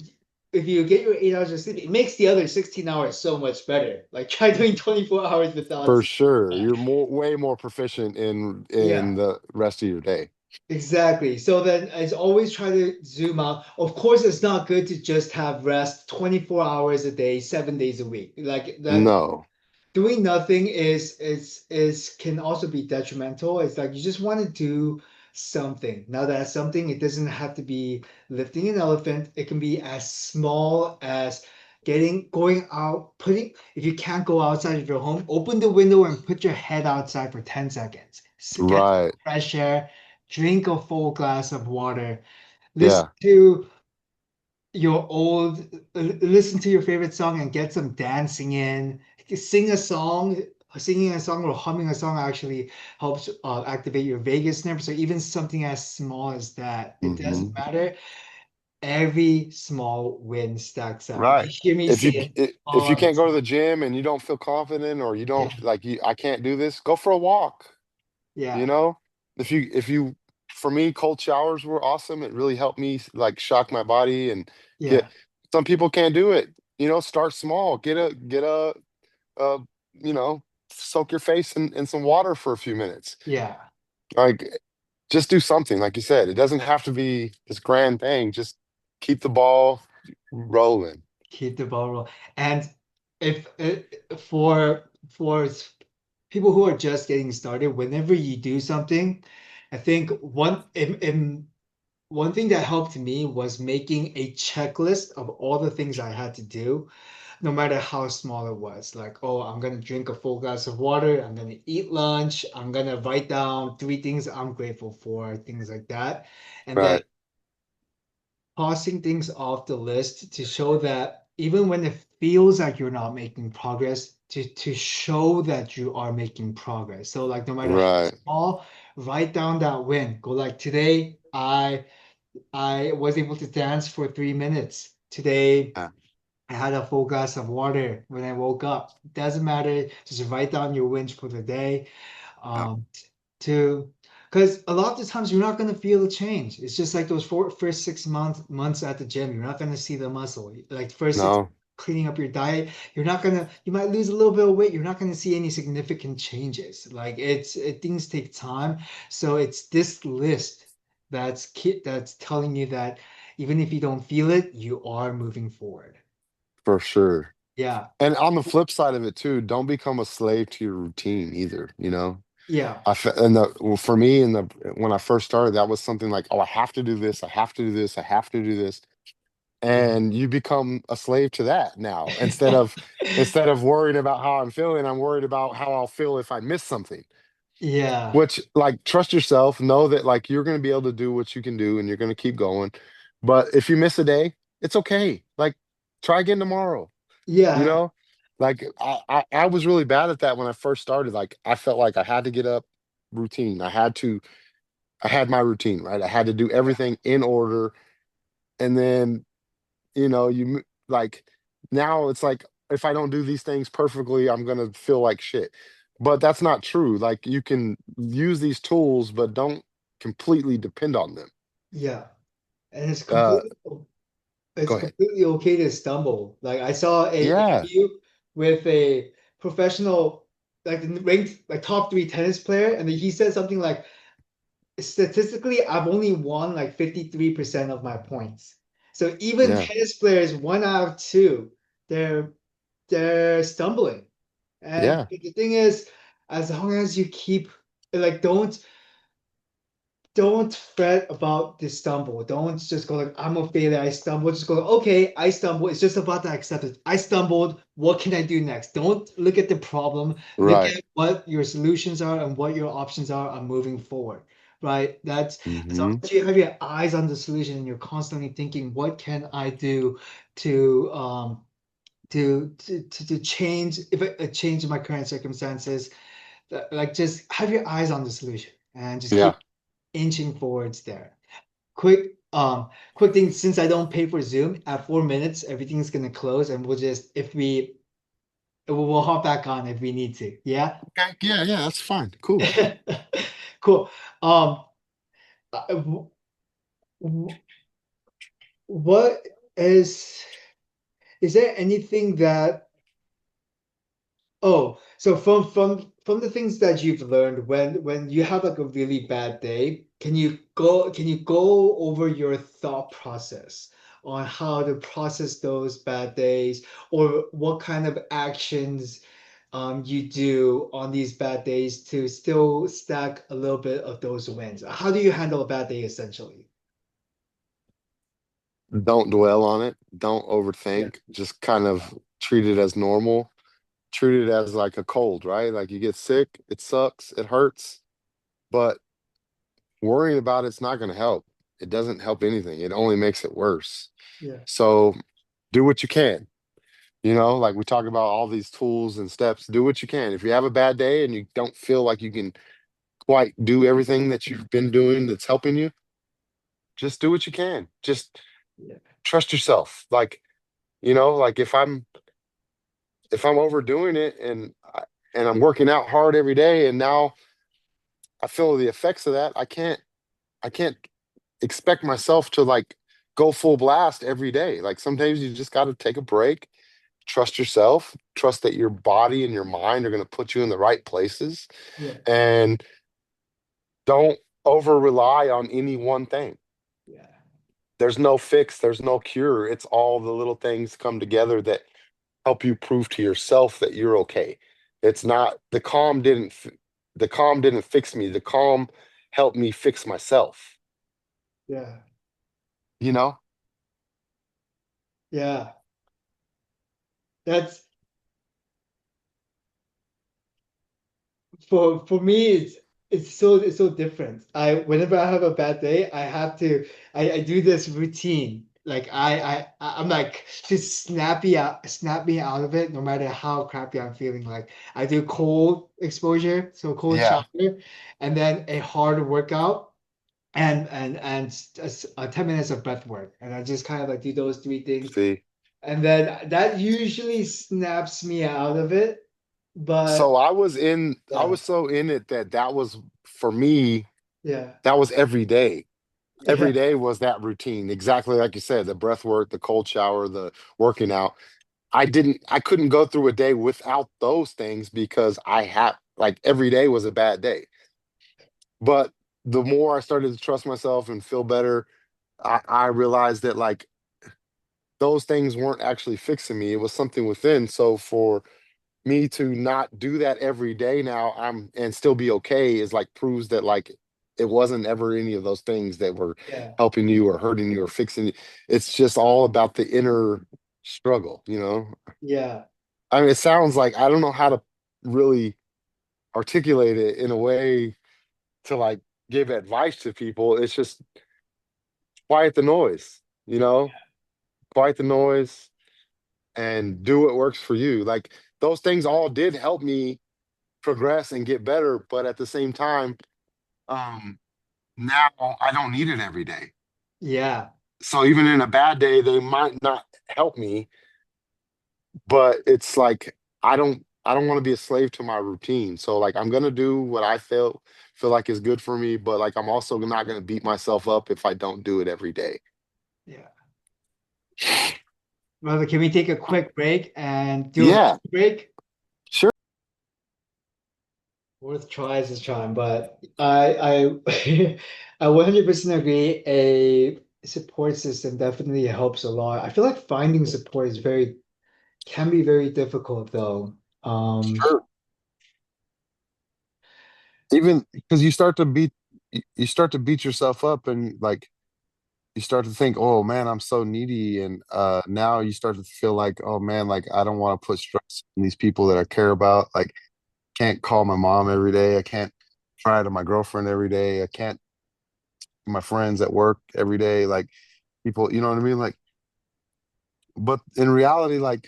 if you get your 8 hours of sleep, it makes the other 16 hours so much better. Like try doing 24 hours without For sleep. sure. You're way more proficient in Yeah, the rest of your day. exactly. So then I always try to zoom out. Of course, it's not good to just have rest 24 hours a day, 7 days a week. Like that No. doing nothing is can also be detrimental. It's like you just want to do something. Now that something, it doesn't have to be lifting an elephant. It can be as small as going out, putting if you can't go outside of your home, open the window and put your head outside for 10 seconds. Get some Right. fresh air, drink a full glass of water, listen Yeah. to your old listen to your favorite song and get some dancing in, sing a song. Singing a song or humming a song actually helps activate your vagus nerve. So even something as small as that, it doesn't Hmm. matter. Every small win stacks up. You Right. hear me say it If you all the can't go to time. the gym and you don't feel confident or you Yeah, don't like you I can't do this, go for a walk. You yeah, know, if you for me, cold showers were awesome. It really helped me like shock my body and get yeah, some people can't do it. You know, start small. Uh, you know, soak your face in some water for a few minutes. yeah. Like just do something, like you said. It doesn't have to be this grand thing. Just keep the ball rolling. Keep the ball rolling. And if for people who are just getting started, whenever you do something, I think one thing that helped me was making a checklist of all the things I had to do, no matter how small it was. Like, oh, I'm gonna drink a full glass of water, I'm gonna eat lunch, I'm gonna write down 3 things I'm grateful for, things like that. And then Right. crossing things off the list to show that even when it feels like you're not making progress, to show that you are making progress. So like no matter how Right. small, write down that win. Go like today, I was able to dance for 3 minutes. Today, Yeah. I had a full glass of water when I woke up. Doesn't matter. Just write down your wins for the day. Yeah. Um, to because a lot of the times you're not going to feel the change. It's just like those first 6 months at the gym. You're not going to see the muscle. Like first six No. cleaning up your diet, you might lose a little bit of weight. You're not going to see any significant changes. Like things take time. So it's this list that's telling you that even if you don't feel it, you are moving forward. For sure. Yeah. And on the flip side of it too, don't become a slave to your routine either, you know? Yeah. And the well, for me in the when I first started, that was something like, oh, I have to do this, I have to do this, I have to do this. And you become a slave to that now. Instead of worrying about how I'm feeling, I'm worried about how I'll feel if I miss something. Yeah. Which, like, trust yourself, know that like you're gonna be able to do what you can do and you're gonna keep going. But if you miss a day, it's okay. Like, try again tomorrow, you Yeah. know? Like I was really bad at that when I first started. Like I felt like I had to get up routine. I had my routine, right? I had to do everything in order. And then, like now it's like if I don't do these things perfectly, I'm gonna feel like shit. But that's not true. Like you can use these tools, but don't completely depend on them. Yeah. And Uh, it's go ahead. completely okay to stumble. Like I saw a Yeah, interview with a professional, like the ranked like top three tennis player, and he said something like, statistically, I've only won like 53% of my points. So even yeah, tennis players, one out of two, they're they're stumbling. And yeah, the thing is, as long as you keep like don't fret about the stumble. Don't just go like, I'm a failure, I stumbled. Just go, okay, I stumbled. It's just about the acceptance. I stumbled. What can I do next? Don't look at the problem. Look right. at what your solutions are and what your options are on moving forward. Right? That's as long Hmm. as you have your eyes on the solution and you're constantly thinking, what can I do to to change if a change in my current circumstances? Like just have your eyes on the solution and just Yeah. keep inching forwards there. Quick thing, since I don't pay for Zoom, at 4 minutes, everything's gonna close and we'll just if we'll hop back on if we need to. Yeah? Okay. Yeah, yeah, that's fine. Cool. Cool. Um w- w- what is is there anything that Oh, so from the things that you've learned when you have like a really bad day, can you go over your thought process on how to process those bad days or what kind of actions you do on these bad days to still stack a little bit of those wins? How do you handle a bad day essentially? Don't dwell on it. Don't Yeah, overthink. Just kind of treat it as normal. Treat it as like a cold, right? Like you get sick, it sucks, it hurts, but worrying about it's not going to help. It doesn't help anything. It only makes it worse. yeah, So do what you can. Like we talk about all these tools and steps, do what you can. If you have a bad day and you don't feel like you can quite do everything that you've been doing that's helping you, just do what you can. Just yeah, trust yourself. Like if I'm overdoing it and I'm working out hard every day and now I feel the effects of that, I can't expect myself to like go full blast every day. Like sometimes you just got to take a break, trust yourself, trust that your body and your mind are going to put you in the right places, yeah, and don't over rely on any one thing. yeah, There's no fix, there's no cure. It's all the little things come together that help you prove to yourself that you're okay. It's not the calm didn't fix me. The calm helped me fix myself, yeah, you know? yeah. That's for me it's so different. I whenever I have a bad day, I have to I do this routine. Like I'm like just snap me out of it no matter how crappy I'm feeling. Like I do cold exposure, so cold Yeah. shower, and then a hard workout and 10 minutes of breath work. And I just kind of like do those three things. See, And then that usually snaps me out of it. But so I yeah, was so in it that was for me, yeah, that was every day. yeah. Every day was that routine. Exactly like you said, the breath work, the cold shower, the working out. I couldn't go through a day without those things because I had like every day was a bad day. But the more I started to trust myself and feel better, I realized that like those things weren't actually fixing me. It was something within. So for me to not do that every day now, I'm and still be okay is like proves that like it wasn't ever any of those things that were Yeah. helping you or hurting you or fixing you. It's just all about the inner struggle, you know? Yeah. I mean, it sounds like I don't know how to really articulate it in a way to like give advice to people. It's just quiet the noise, you know? Quiet the noise and do what works for you. Like those things all did help me progress and get better, but at the same time, um, now I don't need it every day. Yeah. So even in a bad day, they might not help me, but it's like I don't want to be a slave to my routine. So like I'm gonna do what I feel like is good for me, but like I'm also not gonna beat myself up if I don't do it every day. Yeah. Brother, can we take a quick break and do a Yeah, break? sure. Worth tries is trying, but I I 100% agree. A support system definitely helps a lot. I feel like finding support is very can be very difficult though. Sure. Even because you start to beat yourself up and like you start to think, oh man, I'm so needy. And now you start to feel like, oh man, like I don't want to put stress on these people that I care about. Like can't call my mom every day. I can't try to my girlfriend every day. I can't my friends at work every day. Like people, you know what I mean? Like, but in reality, like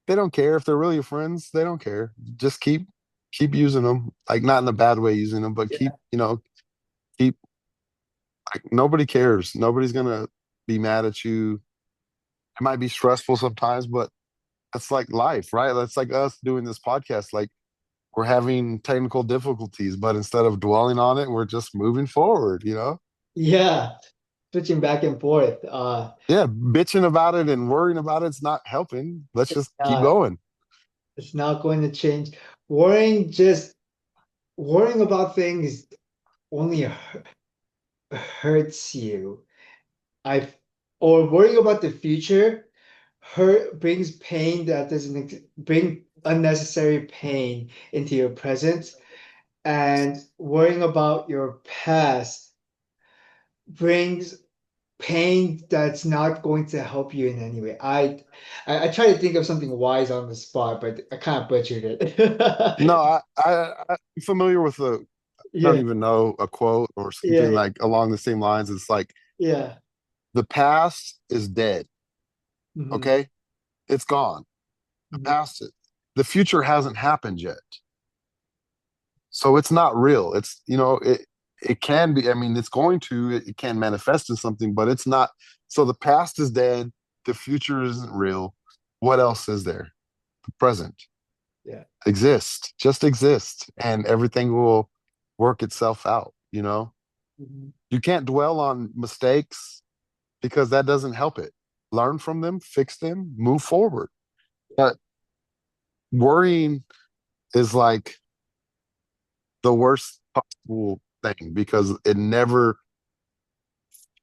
they don't care if they're really your friends. They don't care. Just keep using them. Like not in a bad way using them, but keep, keep like nobody cares. Nobody's gonna be mad at you. It might be stressful sometimes, but that's like life, right? That's like us doing this podcast. Like we're having technical difficulties, but instead of dwelling on it, we're just moving forward, you know? Yeah, switching back and forth. Yeah, bitching about it and worrying about it's not helping. Let's It's just keep not going. it's not going to change. Worrying just worrying about things only hurts you. I or worrying about the future hurt brings pain that doesn't bring unnecessary pain into your present, and worrying about your past brings pain that's not going to help you in any way. I try to think of something wise on the spot, but I kind of butchered No, it. I'm familiar with I don't Yeah, even know a quote or yeah, something like along the same lines. It's like yeah. the past is dead. Hmm. Okay, it's gone. The past, the future hasn't happened yet. So it's not real. It's it can be. I mean, it's going to. It can manifest in something, but it's not. So the past is dead. The future isn't real. What else is there? The present Yeah. exists. Just exist, and everything will work itself out. Mhm. You can't dwell on mistakes because that doesn't help it. Learn from them, fix them, move forward. But worrying is like the worst possible thing because it never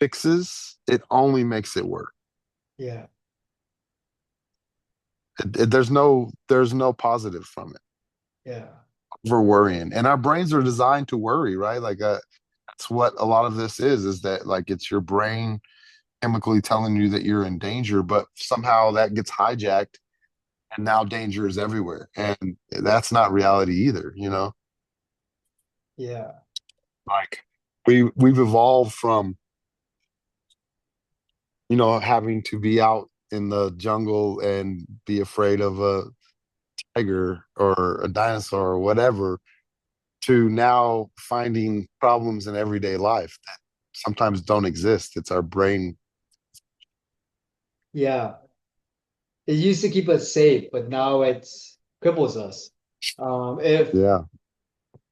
fixes, it only makes it work. Yeah. There's no positive from it Yeah. for worrying. And our brains are designed to worry, right? Like that's what a lot of this is that like it's your brain chemically telling you that you're in danger, but somehow that gets hijacked and now danger is everywhere. And that's not reality either. Yeah. Like we've evolved from having to be out in the jungle and be afraid of a tiger or a dinosaur or whatever to now finding problems in everyday life that sometimes don't exist. It's our brain. Yeah. It used to keep us safe, but now it's cripples us. If Yeah.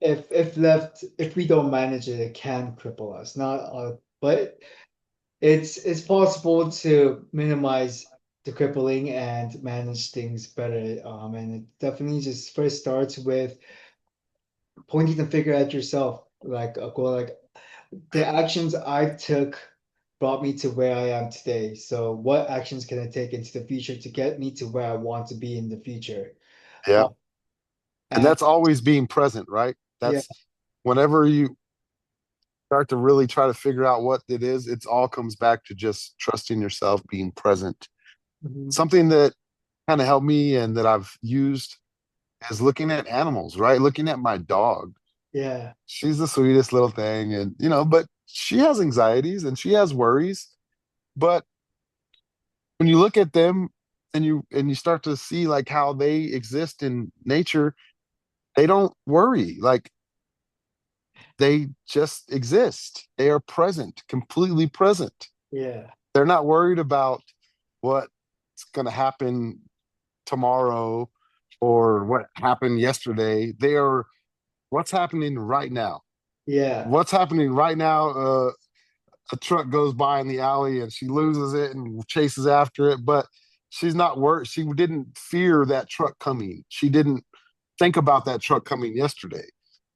if we don't manage it, it can cripple us. Not but it's possible to minimize the crippling and manage things better. And it definitely just first starts with pointing the finger at yourself. like a goal, like the actions I took brought me to where I am today. So what actions can I take into the future to get me to where I want to be in the future? Yeah. Uh, And and that's always being present, right? yeah, That's whenever you start to really try to figure out what it is, it's all comes back to just trusting yourself, being present. mhm, Something that kind of helped me and that I've used is looking at animals, right? Looking at my dog. yeah, She's the sweetest little thing. And, but she has anxieties and she has worries. But when you look at them and you start to see like how they exist in nature, they don't worry. Like they just exist. They are present, completely present. yeah, They're not worried about what's going to happen tomorrow or what happened yesterday. They are what's happening right now. yeah, What's happening right now? A truck goes by in the alley and she loses it and chases after it, but she's not worried. She didn't fear that truck coming. She didn't think about that truck coming yesterday.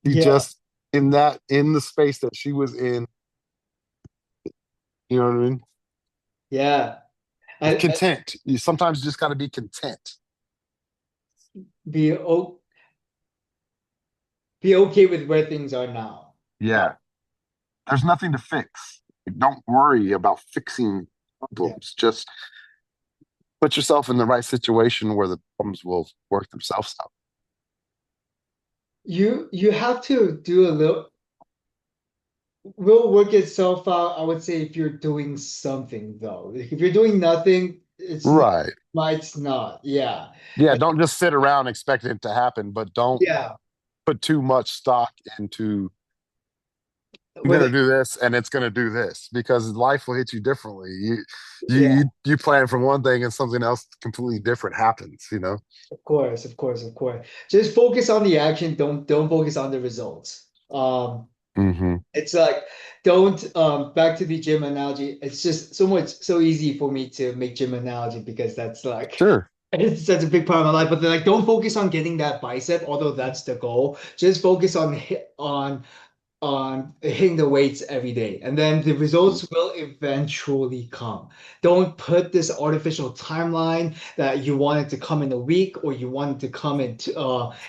She yeah, just in the space that she was in, you know what I mean? yeah. I Content. You sometimes just got to be content. be o be okay with where things are now. Uh, Yeah. There's nothing to fix. Don't worry about fixing yeah. problems. Just put yourself in the right situation where the problems will work themselves out. You have to do a little will work itself out, I would say, if you're doing something though. Like, if you're doing nothing, Right. might not. Yeah. Yeah. Don't just sit around expecting it to happen, but don't Yeah. put too much stock into I'm Whether gonna do this and it's gonna do this because life will hit you differently. You yeah, you you plan for one thing and something else completely different happens. of course, of course, of course. Just focus on the action, don't focus on the results. Hmm. It's like don't back to the gym analogy. It's just so easy for me to make gym analogy because that's like Sure. it's such a big part of my life. But they're like, don't focus on getting that bicep, although that's the goal. Just focus on hitting the weights every day, and then the results will eventually come. Don't put this artificial timeline that you want it to come in a week or you want it to come in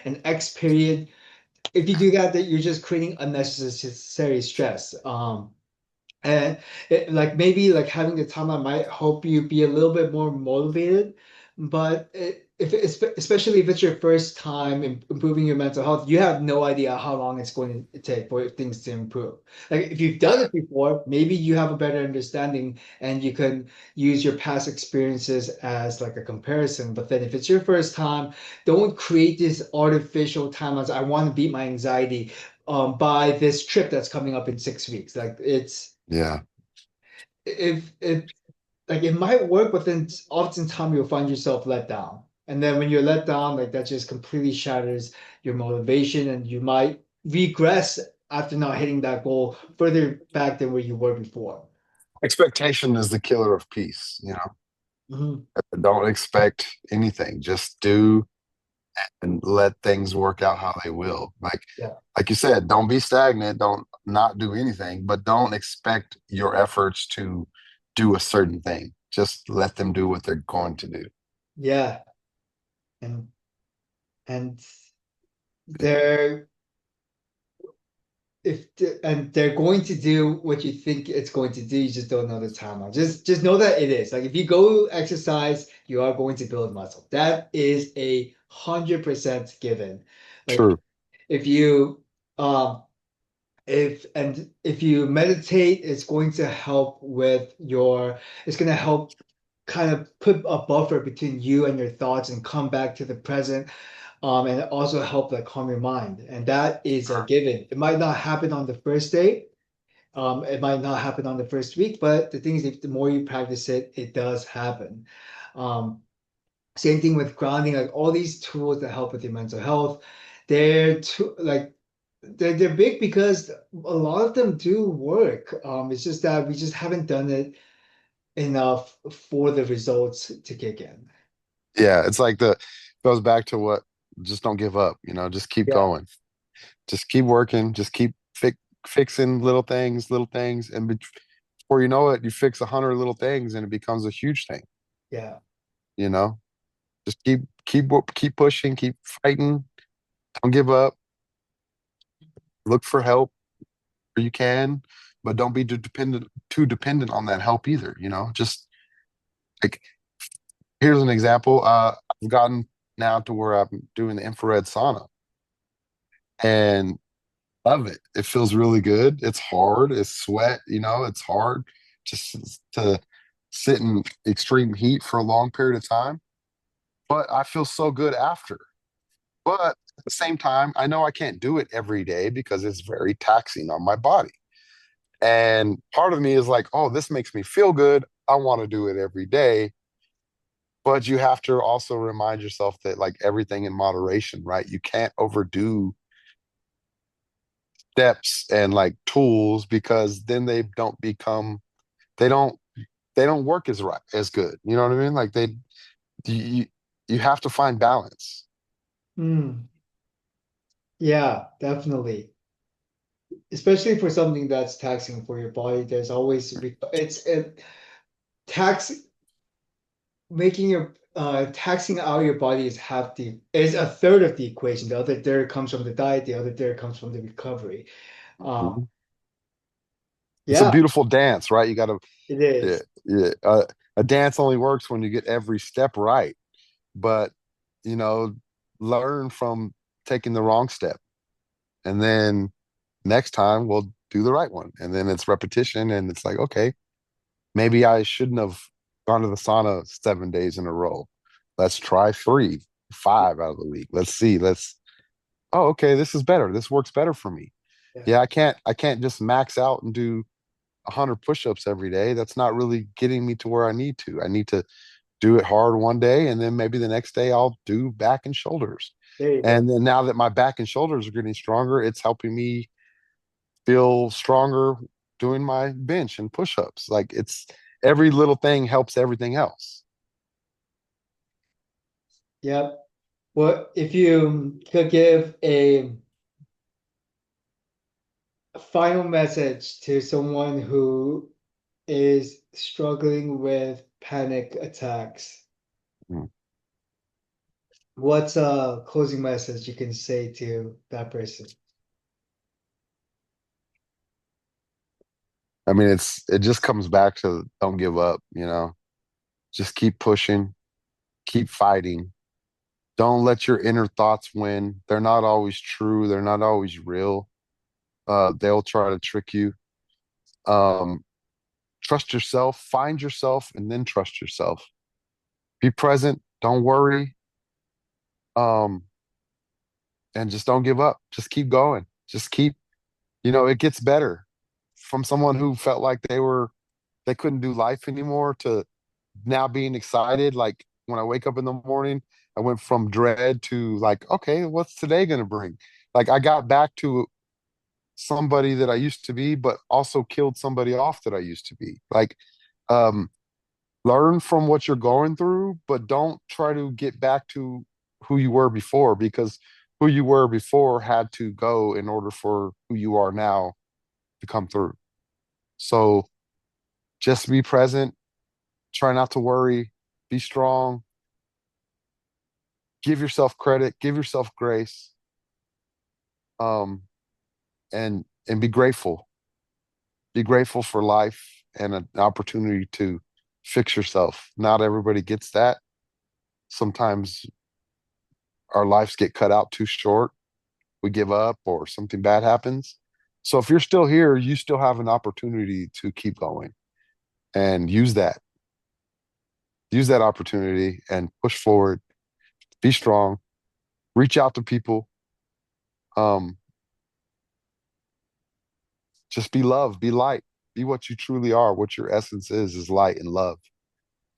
an X period. If you do that, that you're just creating unnecessary stress. And like maybe like having the timeline might help you be a little bit more motivated, but especially if it's your first time improving your mental health, you have no idea how long it's going to take for things to improve. Like if you've done it before, maybe you have a better understanding and you can use your past experiences as like a comparison. But then if it's your first time, don't create these artificial timelines. I want to beat my anxiety by this trip that's coming up in 6 weeks. Like Yeah. if like it might work, but then oftentimes you'll find yourself let down. And then when you're let down, like that just completely shatters your motivation and you might regress after not hitting that goal further back than where you were before. Expectation is the killer of peace. Mhm. Don't expect anything. Just do and let things work out how they will. Yeah. Like you said, don't be stagnant. Don't not do anything, but don't expect your efforts to do a certain thing. Just let them do what they're going to do. Yeah. And and they're and they're going to do what you think it's going to do. You just don't know the timeline. Just know that it is. Like if you go exercise, you are going to build muscle. That is 100% given. Like True. if you if you meditate, it's going to help with your it's going to help kind of put a buffer between you and your thoughts and come back to the present, and it also help like calm your mind, and that is a given. It might not happen on the first day, it might not happen on the first week, but the thing is, if the more you practice it, it does happen. um, Same thing with grounding, like all these tools that help with your mental health, they're too like they're big because a lot of them do work. It's just that we just haven't done it enough for the results to kick in. Yeah, it's like the goes back to what just don't give up, just keep Yeah. going. Just keep working, just keep fixing little things, and before you know it, you fix 100 little things, and it becomes a huge thing. Yeah. You know, just keep pushing, keep fighting, don't give up, look for help where you can, but don't be too dependent on that help either. Just like, here's an example. I've gotten now to where I'm doing the infrared sauna and love it. It feels really good. It's hard. It's sweat. It's hard to sit in extreme heat for a long period of time, but I feel so good after. But at the same time, I know I can't do it every day because it's very taxing on my body. And part of me is like, oh, this makes me feel good. I want to do it every day. But you have to also remind yourself that, like, everything in moderation, right? You can't overdo steps and like tools, because then they don't they don't work as good. You know what I mean? Like, you you have to find balance. Mm. Yeah, definitely. Especially for something that's taxing for your body, there's always it's it tax making your taxing out your body is a third of the equation. The other third comes from the diet, the other third comes from the recovery. Um, Mhm. It's a yeah, beautiful dance, right? You got to, it yeah, is. yeah. A dance only works when you get every step right. But, you know, learn from taking the wrong step, and then next time we'll do the right one. And then it's repetition, and it's like, okay, maybe I shouldn't have gone to the sauna 7 days in a row. Let's try 3, 5 out of the week. Let's see. Oh, okay, this is better. This works better for me. Yeah, Yeah, I can't just max out and do 100 push-ups every day. That's not really getting me to where I need to. I need to do it hard one day, and then maybe the next day I'll do back and shoulders. there you go. And then now that my back and shoulders are getting stronger, it's helping me feel stronger doing my bench and push-ups. Like, it's every little thing helps everything else. Yep. Well, if you could give a final message to someone who is struggling with panic attacks, Mm. what's a closing message you can say to that person? I mean, it just comes back to don't give up. Just keep pushing, keep fighting. Don't let your inner thoughts win. They're not always true. They're not always real. They'll try to trick you. Um, Trust yourself, find yourself, and then trust yourself. Be present. Don't worry. Um, and just don't give up. Just keep going. Just keep, it gets better. From someone who felt like they couldn't do life anymore to now being excited. Like, when I wake up in the morning, I went from dread to like, okay, what's today going to bring? Like, I got back to somebody that I used to be, but also killed somebody off that I used to be. Like, um, learn from what you're going through, but don't try to get back to who you were before, because who you were before had to go in order for who you are now to come through. So just be present, try not to worry, be strong, give yourself credit, give yourself grace, um, and be grateful. Be grateful for life and an opportunity to fix yourself. Not everybody gets that. Sometimes our lives get cut out too short. We give up or something bad happens. So if you're still here, you still have an opportunity to keep going, and use that opportunity and push forward, be strong, reach out to people. Um, just be love, be light, be what you truly are. What your essence is light and love.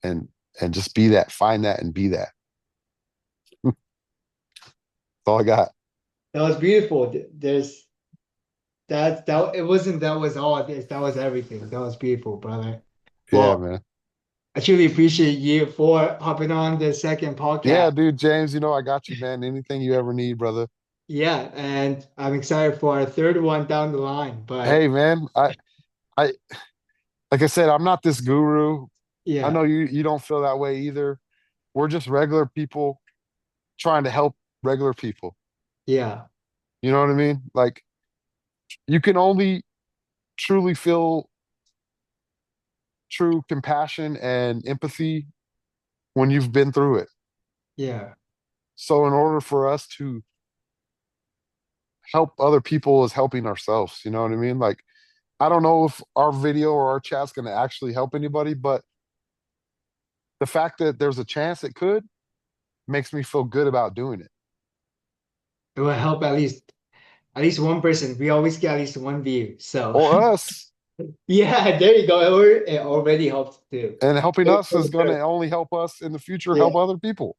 And just be that, find that and be that. That's all I got. That was beautiful. There's that it wasn't that was all it is. That was everything. That was beautiful, brother. Yeah, Well, man. I truly appreciate you for hopping on the second Yeah, podcast. dude, James, I got you, man. Anything you ever need, brother. Yeah, and I'm excited for our third one down the line. But Hey, man, I, like I said, I'm not this guru. I yeah, know you don't feel that way either. We're just regular people trying to help regular people. yeah, You know what I mean? Like you can only truly feel true compassion and empathy when you've been through it. yeah. So in order for us to help other people is helping ourselves, you know what I mean? Like I don't know if our video or our chat's going to actually help anybody, but the fact that there's a chance it could makes me feel good about doing it. It will help at least one person. We always get at least one view. So Or us. yeah, there you go. It already helps too. And helping Wait us for is the going third. to only help us in the future Yeah, help other people.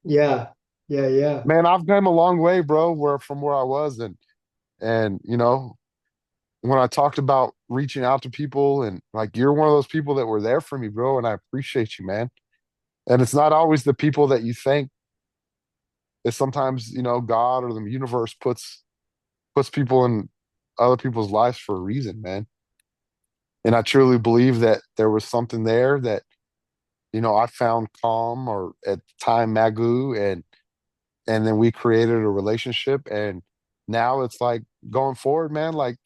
yeah, yeah, yeah. Man, I've come a long way, bro, where from where I was and when I talked about reaching out to people and like you're one of those people that were there for me, bro, and I appreciate you, man. And it's not always the people that you think. It's sometimes, God or the universe puts people in other people's lives for a reason, man. And I truly believe that there was something there that, I found calm or at the time Magoo and then we created a relationship and now it's like going forward, man, like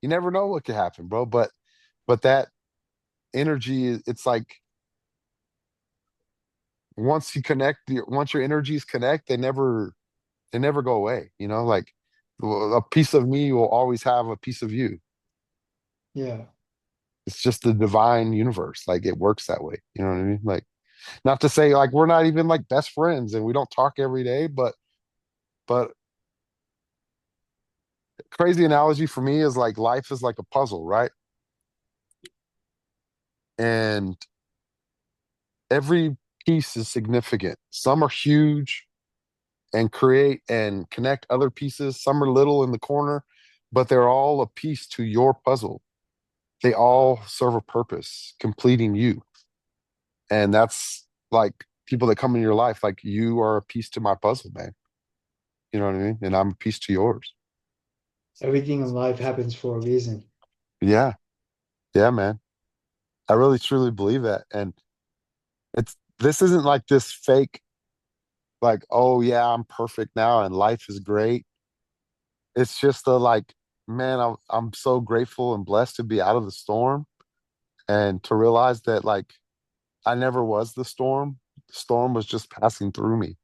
you never know what could happen, bro. But that energy, it's like once your energies connect, they never go away, like a piece of me will always have a piece of you. Yeah. It's just the divine universe. Like it works that way. You know what I mean? Like not to say like we're not even like best friends and we don't talk every day, but crazy analogy for me is like life is like a puzzle, right? And every piece is significant. Some are huge and create and connect other pieces. Some are little in the corner, but they're all a piece to your puzzle. They all serve a purpose, completing you. And that's like people that come in your life, like you are a piece to my puzzle, man. You know what I mean? And I'm a piece to yours. Everything in life happens for a reason. Yeah. Yeah, man. I really truly believe that. And this isn't like this fake, like, oh yeah, I'm perfect now and life is great. It's just the like, man, I'm so grateful and blessed to be out of the storm and to realize that like I never was the storm. The storm was just passing through me.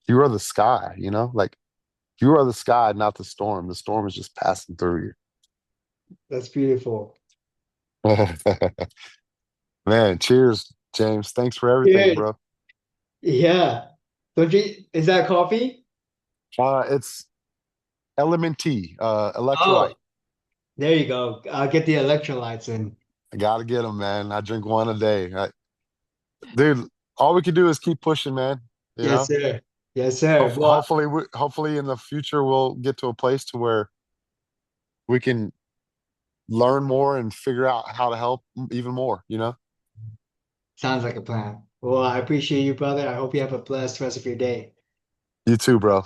You are the sky, like you are the sky, not the storm. The storm is just passing through That's beautiful. you. Man, cheers, James. Thanks for everything, Good. bro. Yeah. Don't you, is that coffee? It's element T, Oh, electrolyte. there you go. I'll get the electrolytes in. I gotta get them, man. I drink one a day. Dude, all we can do is keep pushing, man. You Yes, know, sir. Yes, sir. Well, hopefully in the future we'll get to a place to where we can learn more and figure out how to help even more. sounds like a plan. Well, I appreciate you, brother. I hope you have a blessed rest of your day. You too, bro.